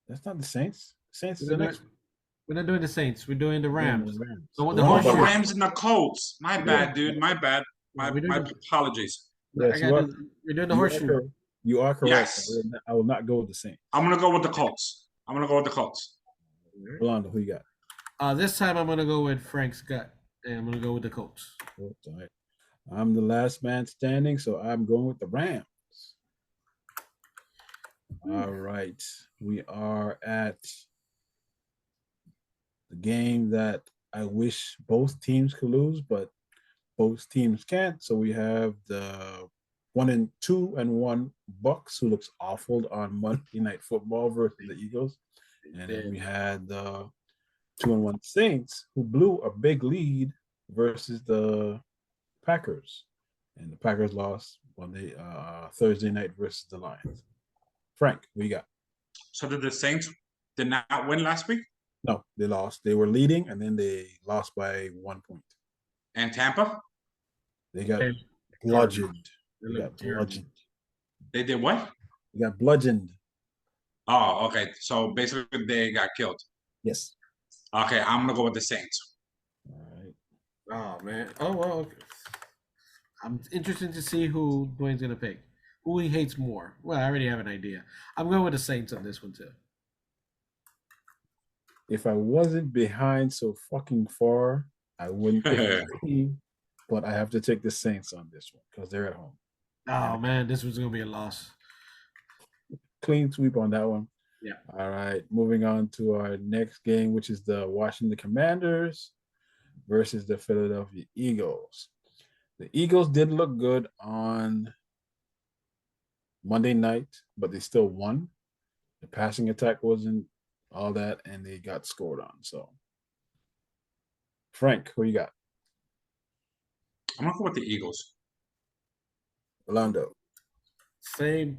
That's not the Saints. Saints is the next one. We're not doing the Saints. We're doing the Rams. So the Rams and the Colts. My bad, dude. My bad. My apologies. Yes, you're doing the horseshoe. You are correct. Yes. I will not go with the Saints. I'm going to go with the Colts. Rolando, who you got? This time I'm going to go with Frank's gut, and I'm going to go with the Colts. All right. I'm the last man standing, so I'm going with the Rams. All right. We are at the game that I wish both teams could lose, but both teams can't. So we have the 1-2-1 Bucks, who looks awful on Monday Night Football versus the Eagles, and then we had the 2-1 Saints, who blew a big lead versus the Packers, and the Packers lost Thursday night versus the Lions. Frank, what you got? So did the Saints did not win last week? No, they lost. They were leading, and then they lost by 1 point. And Tampa? They got bludgeoned. They got bludgeoned. They did what? They got bludgeoned. Oh, okay. So basically, they got killed. Yes. Okay, I'm gonna go with the Saints. All right. Oh man. Oh well. Okay. I'm interested to see who Dwayne's gonna pick. Who he hates more. Well, I already have an idea. I'm going with the Saints on this one too. If I wasn't behind so fucking far, I wouldn't pick the team, but I have to take the Saints on this one because they're at home. Oh man, this was gonna be a loss. Clean sweep on that one. Yeah. All right. Moving on to our next game, which is the Washington Commanders versus the Philadelphia Eagles. The Eagles did look good on Monday night, but they still won. The passing attack wasn't all that, and they got scored on. So, Frank, who you got? I'm gonna go with the Eagles. Orlando. Same.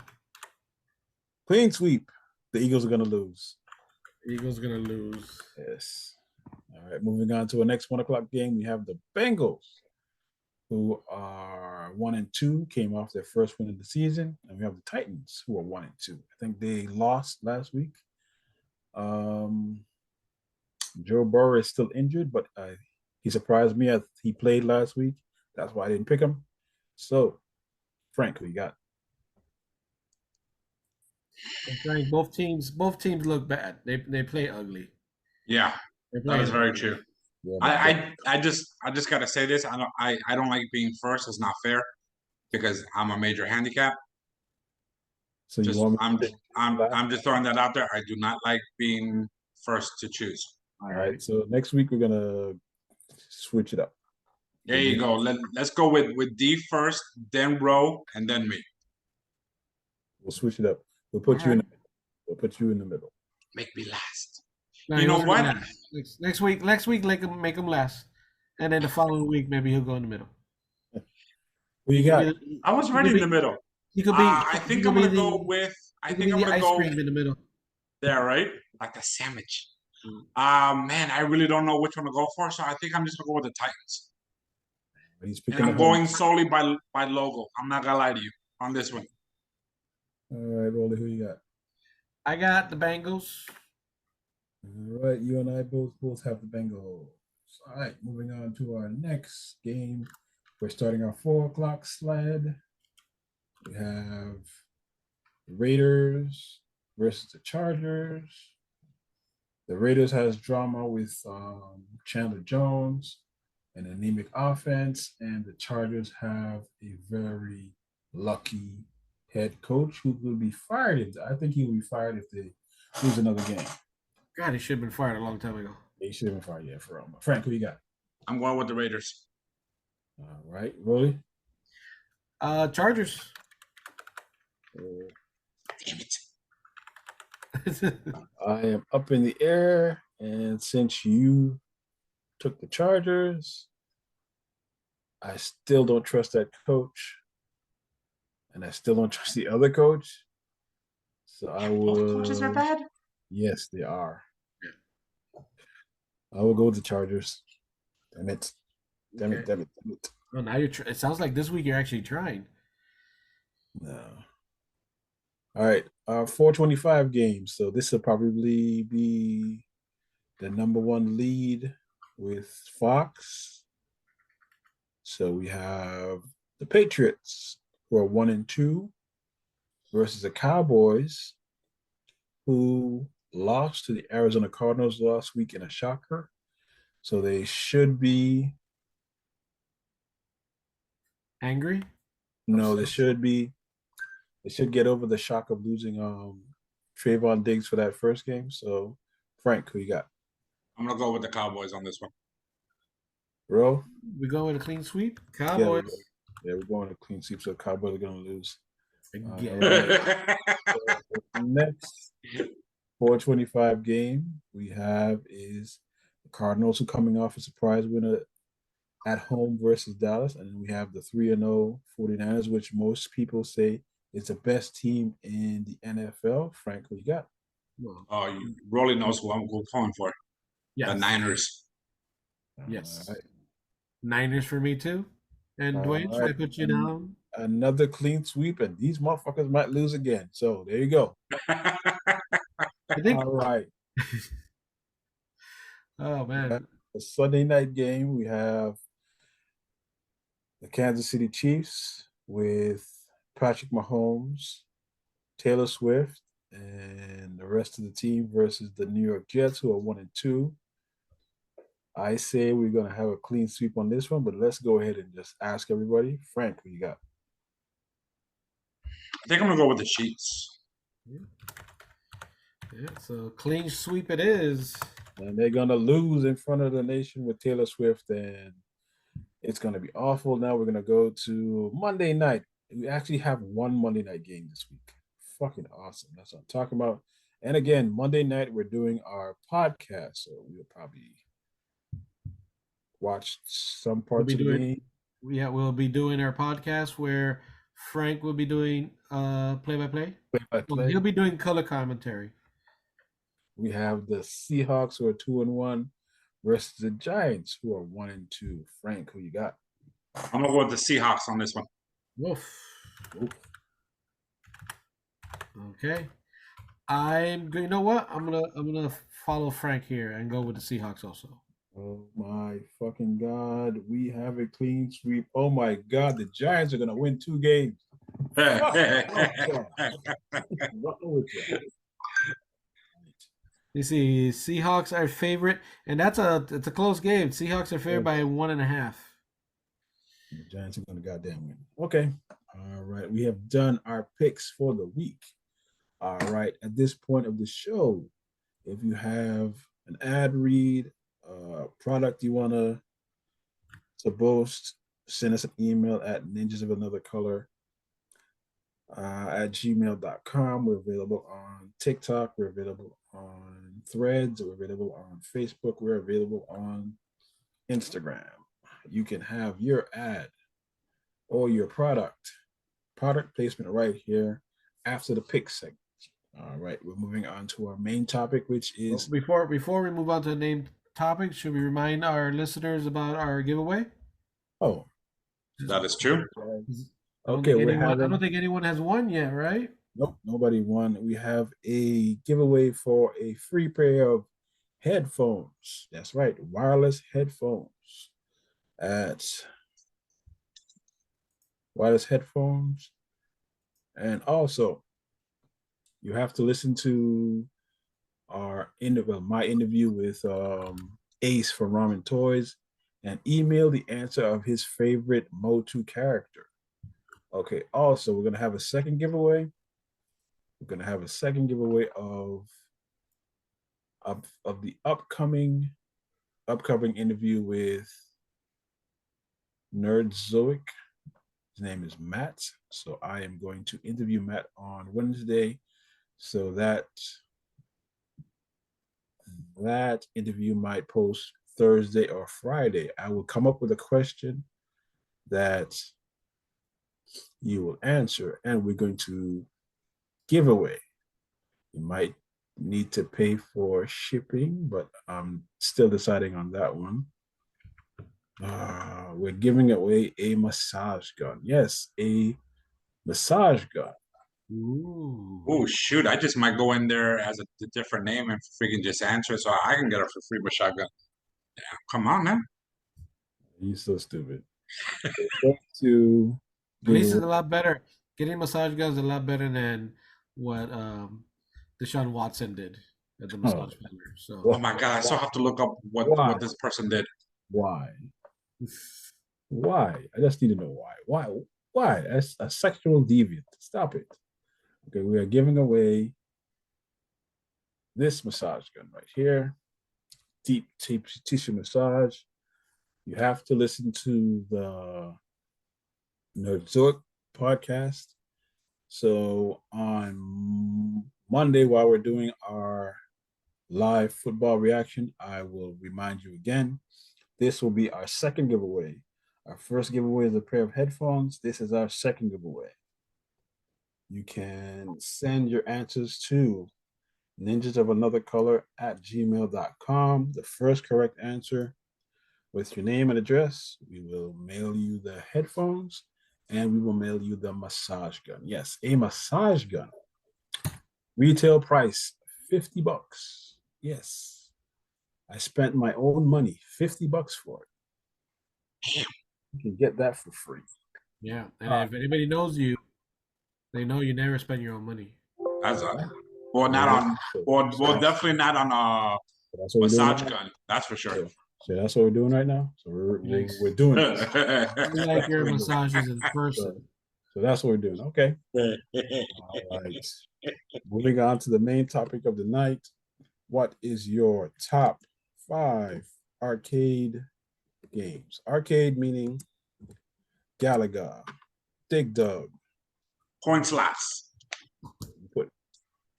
Clean sweep. The Eagles are going to lose. The Eagles are going to lose. Yes. All right. Moving on to our next 1 o'clock game, we have the Bengals, who are 1-2, came off their first win of the season, and we have the Titans, who are 1-2. I think they lost last week. Joe Burrow is still injured, but he surprised me as he played last week. That's why I didn't pick him. So, Frank, who you got? Frank, both teams look bad. They play ugly. Yeah, that is very true. Yeah, I just gotta say this. I don't like being first. It's not fair because I'm a major handicap. So I'm just throwing that out there. I do not like being first to choose. All right. So next week we're gonna switch it up. There you go. Let's go with D first, then Roe, and then me. We'll switch it up. We'll put you in. We'll put you in the middle. Make me last. No, you know what? Next week, make him last, and then the following week maybe he'll go in the middle. Who you got? I was ready in the middle. He could be. I think I'm gonna go with. I think I'm gonna go ice cream in the middle. There, right? Like a sandwich. Man, I really don't know which one to go for, so I think I'm just gonna go with the Titans. And I'm going solely by logo. I'm not gonna lie to you on this one. All right, Rolly, who you got? I got the Bengals. All right, you and I both have the Bengals. All right, moving on to our next game. We're starting our 4 o'clock sled. We have the Raiders versus the Chargers. The Raiders has drama with Chandler Jones, an anemic offense, and the Chargers have a very lucky head coach who will be fired. I think he will be fired if they lose another game. God, he should have been fired a long time ago. He should have been fired, yeah, for real. Frank, who you got? I'm going with the Raiders. All right, Rolly? Chargers. Damn it. I am up in the air, and since you took the Chargers, I still don't trust that coach, and I still don't trust the other coach. So I will. Both coaches are bad? Yes, they are. I will go with the Chargers. Damn it. Damn it. Oh, now it sounds like this week you're actually trying. No. All right. 425 games. So this will probably be the number one lead with Fox. So we have the Patriots, who are 1-2, versus the Cowboys, who lost to the Arizona Cardinals last week in a shocker. So they should be angry. No, they should be. They should get over the shock of losing Trayvon Diggs for that first game. So, Frank, who you got? I'm gonna go with the Cowboys on this one. Bro. We going with a clean sweep? Yeah, Cowboys. we're going to clean sweep, so Cowboys are going to lose. Again. All right. So next 425 game we have is the Cardinals, who coming off a surprise winner at home versus Dallas, and then we have the 3-0 49ers, which most people say is the best team in the NFL. Frank, what you got? Oh, Rolly knows who I'm calling for. Yes. The Niners. Yes. All right. Niners for me too. And Dwayne, should I put you down? Another clean sweep, and these motherfuckers might lose again. So there you go. I think. All right. Oh man. A Sunday night game. We have the Kansas City Chiefs with Patrick Mahomes, Taylor Swift, and the rest of the team versus the New York Jets, who are 1-2. I say we're gonna have a clean sweep on this one, but let's go ahead and just ask everybody. Frank, what you got? I think I'm gonna go with the Chiefs. Yeah, so clean sweep it is. And they're gonna lose in front of the nation with Taylor Swift, and it's gonna be awful. Now we're gonna go to Monday night. We actually have one Monday night game this week. Fucking awesome. That's what I'm talking about. And again, Monday night we're doing our podcast, so we'll probably watch some parts of the game. Yeah, we'll be doing our podcast where Frank will be doing play-by-play. Well, he'll be doing color commentary. We have the Seahawks, who are 2-1, versus the Giants, who are 1-2. Frank, who you got? I'm gonna go with the Seahawks on this one. Oof. Okay. You know what? I'm gonna follow Frank here and go with the Seahawks also. Oh my fucking God. We have a clean sweep. Oh my God. The Giants are gonna win 2 games. You see, Seahawks are favorite, and it's a close game. Seahawks are favored by 1.5. The Giants are gonna goddamn win. Okay. All right. We have done our picks for the week. All right. At this point of the show, if you have an ad read, product you want to boast, send us an email at ninjasofanothers at gmail.com. We're available on TikTok. We're available on Threads. We're available on Facebook. We're available on Instagram. You can have your ad or your product placement right here after the pick segment. All right, we're moving on to our main topic, which is before we move on to the main topic, should we remind our listeners about our giveaway? Oh, that is true. Okay, I don't think anyone has won yet, right? Nope, nobody won. We have a giveaway for a free pair of headphones. That's right, wireless headphones. And also, you have to listen to my interview with Ace from Ramen Toys and email the answer of his favorite Motu character. Okay, also, we're going to have a second giveaway. We're going to have a second giveaway of the upcoming interview with Nerd Zoic. His name is Matt. So I am going to interview Matt on Wednesday. So that interview might post Thursday or Friday. I will come up with a question that you will answer, and we're going to give away. You might need to pay for shipping, but I'm still deciding on that one. We're giving away a massage gun. Yes, a massage gun. Oh shoot! I just might go in there as a different name and freaking just answer, so I can get it for free with shotgun. Yeah, come on, man! You're so stupid. At least it's a lot better. Getting massage guns is a lot better than what Deshaun Watson did at the massage parlor. So, oh my God, I still have to look up what this person did. Why? I just need to know why. Why? That's a sexual deviant. Stop it. Okay, we are giving away this massage gun right here. Deep tissue massage. You have to listen to the Nerdzork podcast. So on Monday, while we're doing our live football reaction, I will remind you again. This will be our second giveaway. Our first giveaway is a pair of headphones. This is our second giveaway. You can send your answers to ninjasofanotherncolor@gmail.com. The first correct answer with your name and address, we will mail you the headphones and we will mail you the massage gun. Yes, a massage gun. Retail price, $50. Yes. I spent my own money, $50 for it. You can get that for free. Yeah, and if anybody knows you, they know you never spend your own money. That's well, not on, well, definitely not on a massage gun. That's for sure. So that's what we're doing right now. So we're doing this. You like your massages in person. So that's what we're doing. Okay. All right. Moving on to the main topic of the night. What is your top 5 arcade games? Arcade meaning Galaga, Dig Dug. Coin slots.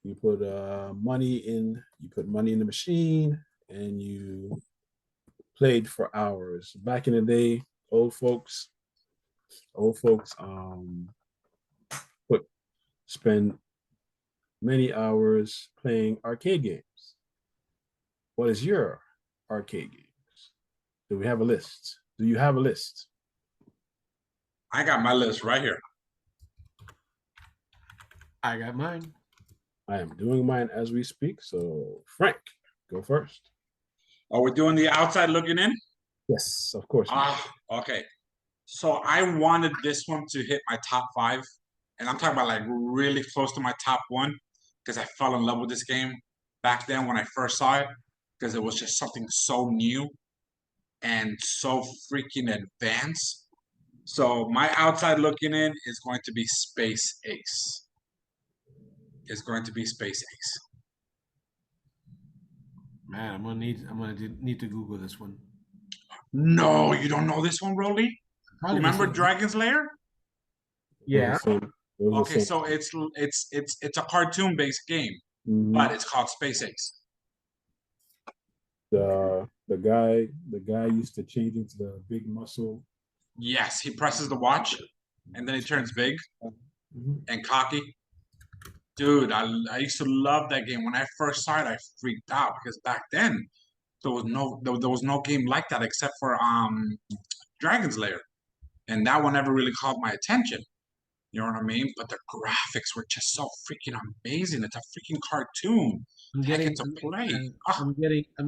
You put money in the machine and you played for hours. Back in the day, old folks spend many hours playing arcade games. What is your arcade games? Do we have a list? Do you have a list? I got my list right here. I got mine. I am doing mine as we speak. So, Frank, go first. Are we doing the outside looking in? Yes, of course. Okay. So I wanted this one to hit my top 5. And I'm talking about like really close to my top 1 because I fell in love with this game back then when I first saw it because it was just something so new and so freaking advanced. So my outside looking in is going to be Space Ace. It's going to be Space Ace. Man, I'm gonna need to Google this one. No, you don't know this one, Rolly? Remember Dragon's Lair? Yeah. Okay, so it's a cartoon based game, but it's called Space Ace. The guy used to change into the big muscle. Yes, he presses the watch, and then he turns big and cocky. Dude, I used to love that game. When I first saw it, I freaked out because back then there was no game like that except for Dragon's Lair, and that one never really caught my attention. You know what I mean? But the graphics were just so freaking amazing. It's a freaking cartoon. I'm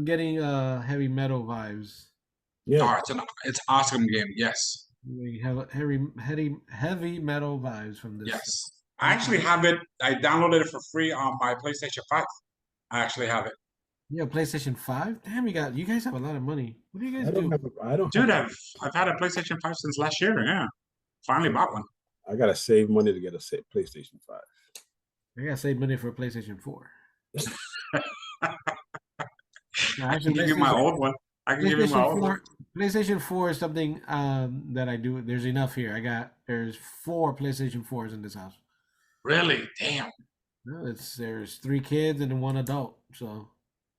getting heavy metal vibes. Yeah, it's awesome game. Yes. We have heavy metal vibes from this. Yes, I actually have it. I downloaded it for free on my PlayStation 5. I actually have it. Yeah, PlayStation 5. Damn, you guys have a lot of money. What do you guys do? Dude, I've had a PlayStation 5 since last year. Yeah, finally bought one. I gotta save money to get a PlayStation 5. I gotta save money for a PlayStation 4. I can give you my old one. I can give you my old one. PlayStation 4 is something that I do. There's enough here. There's 4 PlayStation 4s in this house. Really? Damn. No, there's 3 kids and 1 adult. So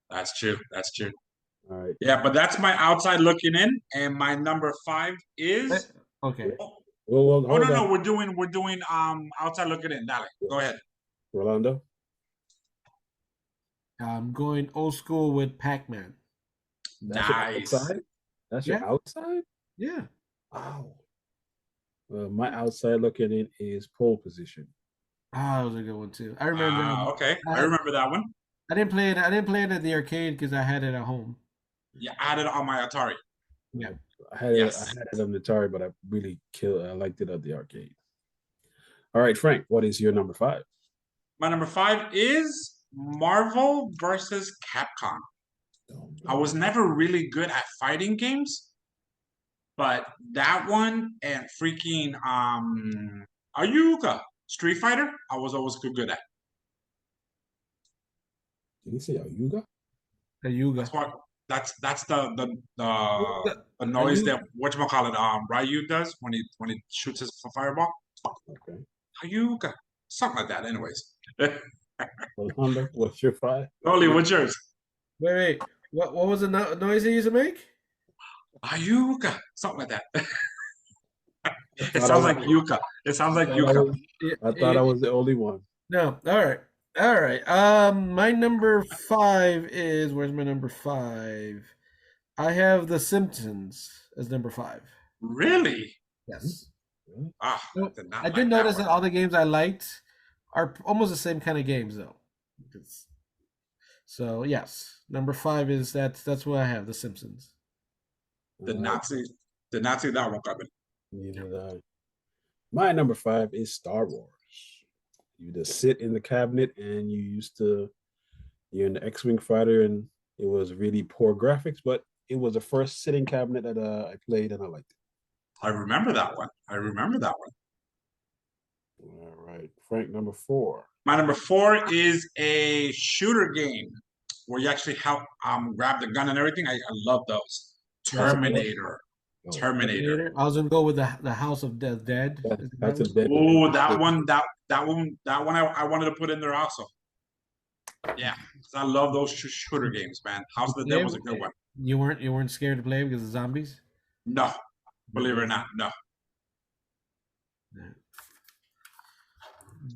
that's true. That's true. All right. Yeah, but that's my outside looking in, and my number 5 is okay. Well, no. We're doing outside looking in. Dale, go ahead. Rolando. I'm going old school with Pac-Man. That's nice. Your outside? That's your outside? Yeah. Wow. My outside looking in is pole position. That was a good one too. I remember. Okay, I remember that one. I didn't play it at the arcade because I had it at home. Yeah, I had it on my Atari. Yeah. I had it on the Atari, but I liked it at the arcade. All right, Frank, what is your number 5? My number 5 is Marvel versus Capcom. I was never really good at fighting games, but that one and freaking Ayuga Street Fighter, I was always good at. Did he say Ayuga? Ayuga. That's the noise that whatchamacallit Ryu does when he shoots his fireball. Okay. Hayuka. Something like that, anyways. Honda, what's your 5? Rolly, what's yours? Wait. What was the noise he used to make? Hayuka. Something like that. It sounds like Yuka. It sounds like Yuka. I thought I was the only one. No. All right. My number 5 is, where's my number 5? I have The Simpsons as number 5. Really? Yes. I did notice that all the games I liked are almost the same kind of games, though. So yes, number 5 is that's what I have. The Simpsons. Did not see that one coming. Neither did I. My number 5 is Star Wars. You just sit in the cabinet and you're an X-Wing fighter, and it was really poor graphics, but it was the first sitting cabinet that I played and I liked it. I remember that one. All right, Frank, number 4. My number 4 is a shooter game where you actually help grab the gun and everything. I love those. Terminator. Terminator. I was gonna go with the House of the Dead. That's a dead. Oh, that one I wanted to put in there also. Yeah, I love those shooter games, man. House of the Dead was a good one. You weren't scared to play because of zombies? No, believe it or not, no.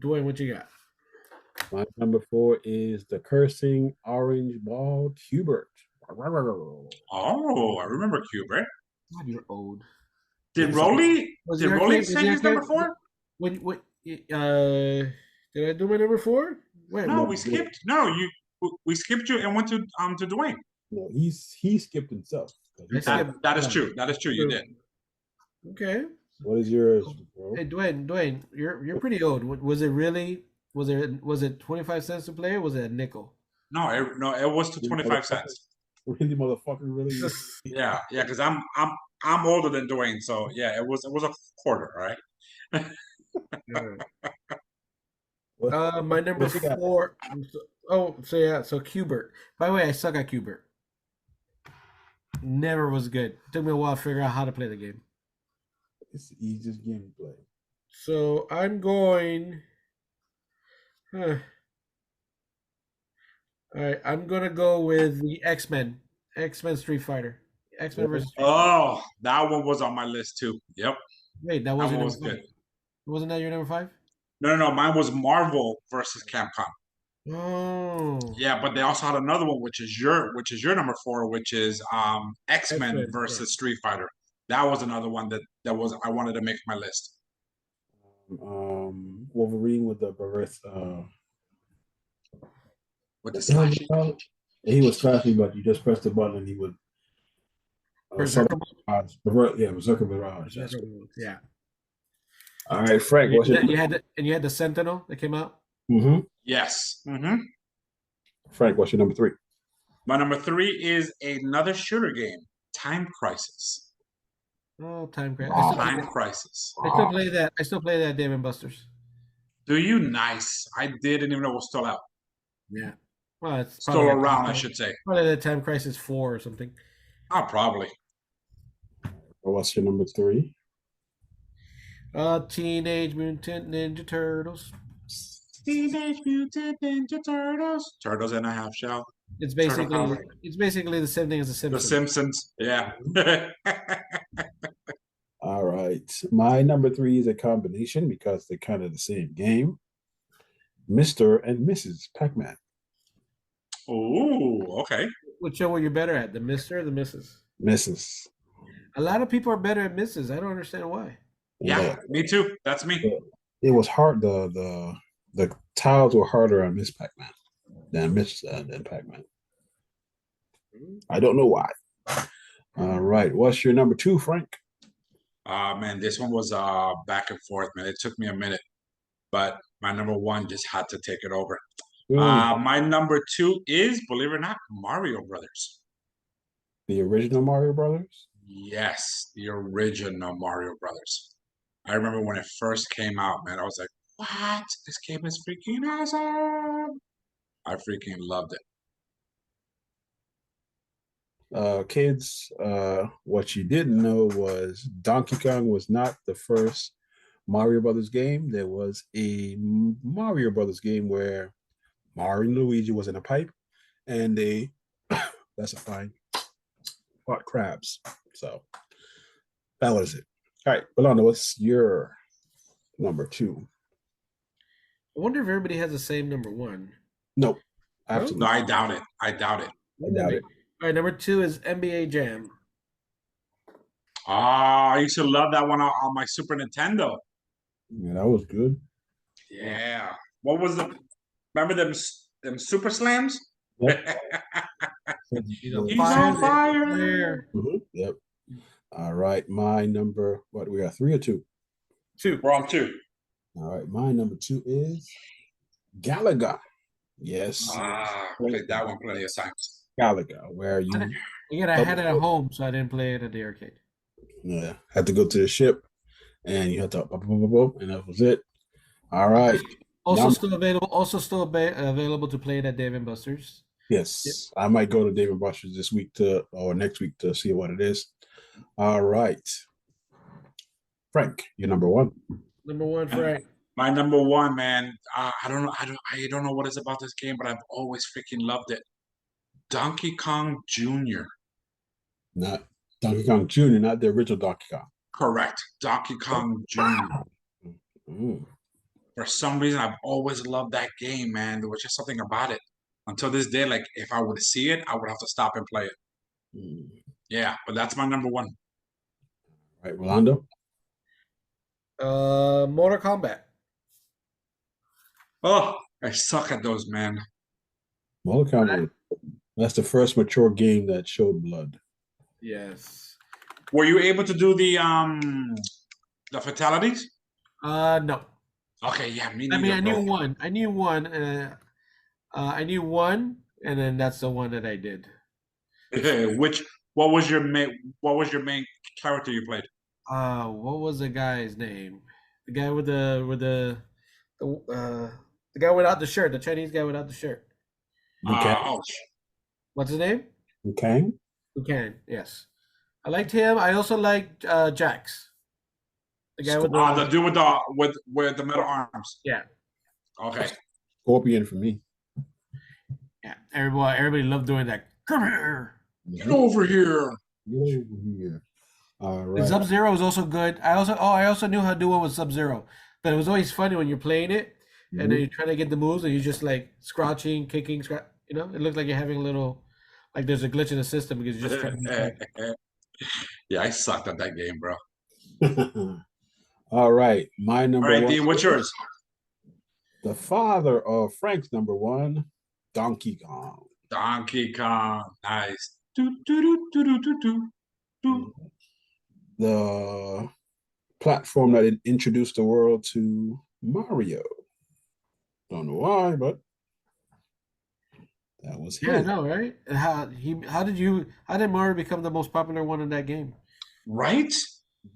Dwayne, what you got? My number 4 is the cursing orange ball Cubert. Oh, I remember Cubert. God, you're old. Did Rolly say his number 4? What? Did I do my number 4? Wait, no, we skipped. No, we skipped you and went to Dwayne. No, he skipped himself. That is true. That is true. You did. Okay. What is yours, bro? Hey, Dwayne, you're pretty old. Was it really? Was it 25 cents to play, or was it a nickel? No, it was to 25 cents. Really, motherfucker, really? Yeah, because I'm older than Dwayne, so yeah, it was a quarter, right? My number 4. So Cubert. By the way, I suck at Cubert. Never was good. It took me a while to figure out how to play the game. It's the easiest game to play. So I'm going. All right, I'm gonna go with the X-Men Street Fighter. X-Men versus. Oh, that one was on my list too. Yep. Wait, that wasn't was good. Wasn't that your number 5? No. Mine was Marvel versus Capcom. Oh. Yeah, but they also had another one, which is your number 4, which is X-Men versus Street Fighter. That was another one that I wanted to make my list. Wolverine with the reverse. With the slashing. He was slashing, but you just pressed the button and he would. Berserker Barrage. Yeah. All right, Frank. You had the Sentinel that came out. Mm-hmm. Yes. Mm-hmm. Frank, what's your number 3? My number 3 is another shooter game, Time Crisis. Oh, Time Crisis. Time Crisis. I still play that Dave & Buster's. Do you? Nice. I didn't even know it was still out. Yeah. Well, it's still around, I should say. Probably the Time Crisis 4 or something. Oh, probably. Well, what's your number 3? Teenage Mutant Ninja Turtles. Teenage Mutant Ninja Turtles. Turtles in a half shell. It's basically the same thing as the Simpsons. The Simpsons, yeah. All right. My number 3 is a combination because they're kind of the same game. Mr. and Mrs. Pac-Man. Oh, okay. Which one were you better at, the Mr. or the Mrs.? Mrs. A lot of people are better at Mrs. I don't understand why. Yeah, me too. That's me. It was hard. The tiles were harder on Miss Pac-Man than Pac-Man. I don't know why. All right. What's your number 2, Frank? Man, this one was back and forth, man. It took me a minute, but my number 1 just had to take it over. My number 2 is, believe it or not, Mario Brothers. The original Mario Brothers? Yes, the original Mario Brothers. I remember when it first came out, man, I was like, what? This game is freaking awesome. I freaking loved it. Kids, what you didn't know was Donkey Kong was not the first Mario Brothers game. There was a Mario Brothers game where Mario and Luigi was in a pipe, and they that's a fine caught crabs. So that was it. All right, Belanda, what's your number two? I wonder if everybody has the same number one. Nope, absolutely. No, I doubt it. I doubt it. I doubt it. All right, number two is NBA Jam. I used to love that one on my Super Nintendo. Yeah, that was good. Yeah. What was the? Remember them Super Slams? Yep. He's on fire. Mm-hmm. Yep. All right, my number. What we got? 3 or 2? 2. We're on 2. All right, my number 2 is Galaga. Yes. Played that one plenty of times. Galaga, where you Again, I had it at home, so I didn't play it at the arcade. Yeah, had to go to the ship, and you had to and that was it. All right. Also still available. Also still available to play it at Dave and Buster's. Yes, Yep. I might go to Dave and Buster's this week or next week to see what it is. All right, Frank, you're number 1. Number 1, Frank. My number 1, man. I don't know what it's about this game, but I've always freaking loved it. Donkey Kong Jr. Not Donkey Kong Jr., not the original Donkey Kong. Correct. Donkey Kong Jr. For some reason, I've always loved that game, man. There was just something about it. Until this day, like if I would see it, I would have to stop and play it. Yeah, but that's my number 1. All right, Rolando. Mortal Kombat. Oh, I suck at those, man. Mortal Kombat. That's the first mature game that showed blood. Yes. Were you able to do the fatalities? No. Okay, yeah, me neither. I mean, I knew one. I knew one, and then that's the one that I did. What was your main character you played? What was the guy's name? The guy with the guy without the shirt, the Chinese guy without the shirt. What's his name? Kang. Yes. I liked him. I also liked Jax. The guy with the dude with the metal arms. Yeah. Okay. Scorpion for me. Yeah. Everybody loved doing that. Come here. Get over here. Get over here. All right. Sub-Zero was also good. I also knew how to do one with Sub-Zero. But it was always funny when you're playing it and then you're trying to get the moves and you're just like scratching, kicking, it looks like you're having a little like there's a glitch in the system because you're just trying to Yeah, I sucked at that game, bro. All right. My number 1. D, what's yours? The father of Frank's number 1, Donkey Kong. Donkey Kong. Nice. The platform that introduced the world to Mario. Don't know why, but that was him. Yeah, I know, right? How did Mario become the most popular one in that game? Right?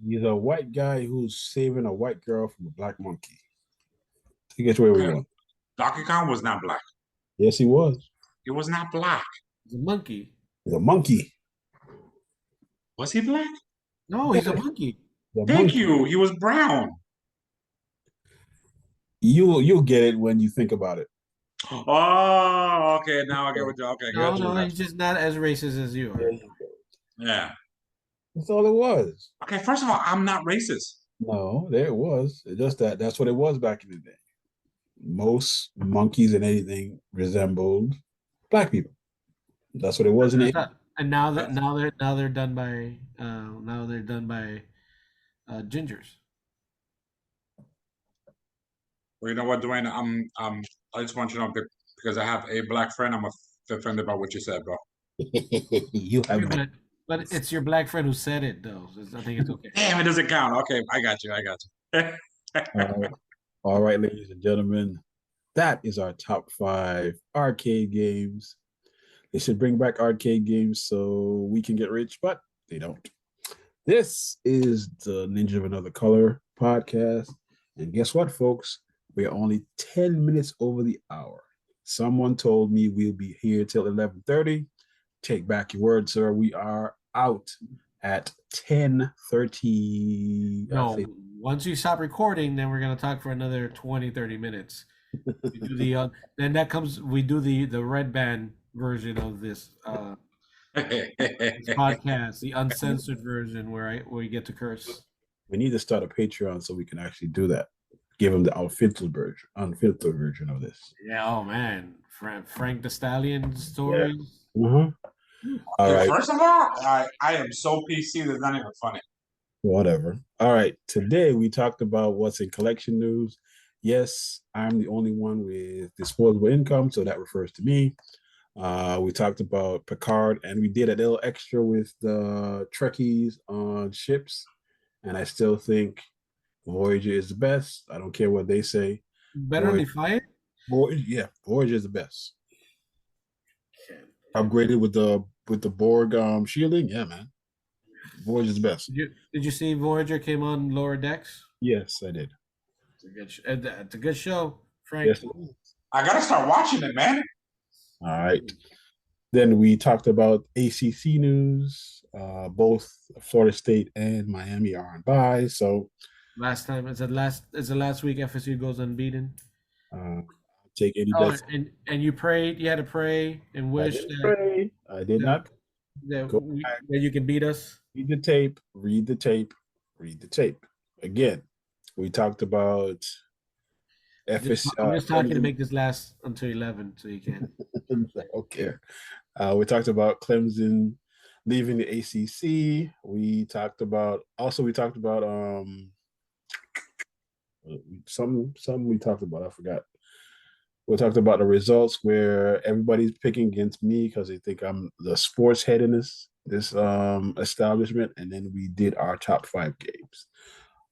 He's a white guy who's saving a white girl from a black monkey. He gets where we want. Donkey Kong was not black. Yes, he was. He was not black. He's a monkey. He's a monkey. Was he black? No, he's a monkey. Thank you. He was brown. You'll get it when you think about it. Oh, okay. Now I get what you. Okay, no, he's just not as racist as you are. Yeah, that's all it was. Okay, first of all, I'm not racist. No, there it was. It's just that's what it was back in the day. Most monkeys and anything resembled black people. That's what it was in the. And now they're done by gingers. Well, you know what, Dwayne? I just want you to know because I have a black friend. I'm offended by what you said, bro. You have, but it's your black friend who said it, though. So I think it's okay. Damn, it doesn't count. Okay, I got you. All right, ladies and gentlemen, that is our top 5 arcade games. They should bring back arcade games so we can get rich, but they don't. This is the Ninja of Another Color podcast. And guess what, folks? We're only 10 minutes over the hour. Someone told me we'll be here till 11:30. take back your word, sir. We are out at 10:30. No, once you stop recording, then we're gonna talk for another 20, 30 minutes. We do the then that comes we do the red band version of this this podcast, the uncensored version where you get to curse. We need to start a Patreon so we can actually do that. Give them the unfiltered version of this. Yeah, oh man. Frank the Stallion stories. Yeah. Mm-hmm. All right. First of all, I am so PC that's not even funny. Whatever. All right. Today we talked about what's in collection news. Yes, I'm the only one with disposable income, so that refers to me. We talked about Picard, and we did a little extra with the Trekkies on ships. And I still think Voyager is the best. I don't care what they say. Better than Defiant? Voyager is the best. Upgraded with the Borg shielding. Yeah, man. Voyager's the best. Did you see Voyager came on lower decks? Yes, I did. It's a good show, Frank. Yes. I gotta start watching it, man. All right. Then we talked about ACC news. Both Florida State and Miami are on bye. So last time it's the last week FSU goes unbeaten. Take any bets. And you prayed. You had to pray and wish I did not. That you can beat us. Read the tape. Read the tape. Read the tape. Again, we talked about FSU. I'm just talking to make this last until 11, so you can. Okay. We talked about Clemson leaving the ACC. We talked about some we talked about. I forgot. We talked about the results where everybody's picking against me because they think I'm the sports head in this establishment, and then we did our top 5 games.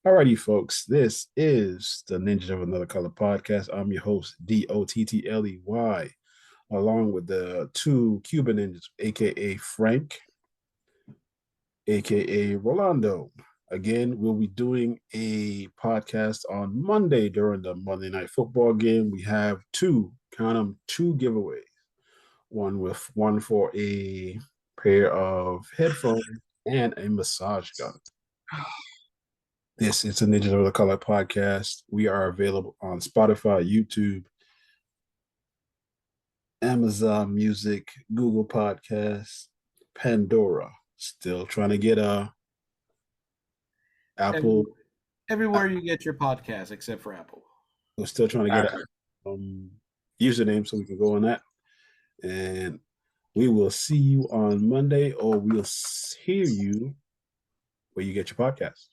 Alrighty, folks, this is the Ninja of Another Color podcast. I'm your host, Dottley, along with the 2 Cuban ninjas, aka Frank, aka Rolando. Again, we'll be doing a podcast on Monday during the Monday Night Football game. We have 2 giveaways. One for a pair of headphones and a massage gun. This is the Ninja of the Color podcast. We are available on Spotify, YouTube, Amazon Music, Google Podcasts, Pandora. Still trying to get Apple. Everywhere you get your podcast except for Apple. We're still trying to get a username so we can go on that. And we will see you on Monday, or we'll hear you where you get your podcast.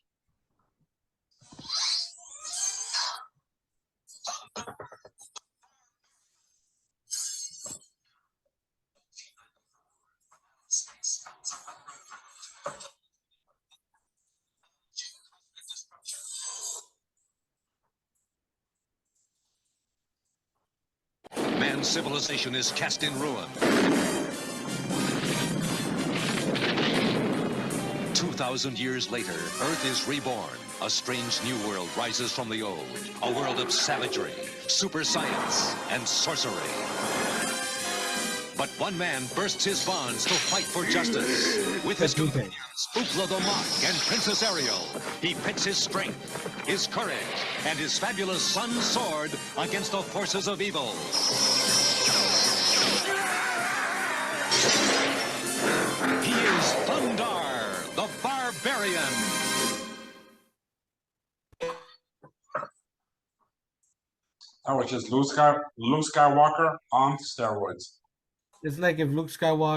Man's civilization is cast in ruin. 2,000 years later, Earth is reborn. A strange new world rises from the old. A world of savagery, super science, and sorcery. But one man bursts his bonds to fight for justice. With his companions, Oopla the Mock and Princess Ariel, he pits his strength, his courage, and his fabulous sun's sword against the forces of evil. He is Thundar, the Barbarian. That was just Luke Skywalker on steroids. It's like if Luke Skywalker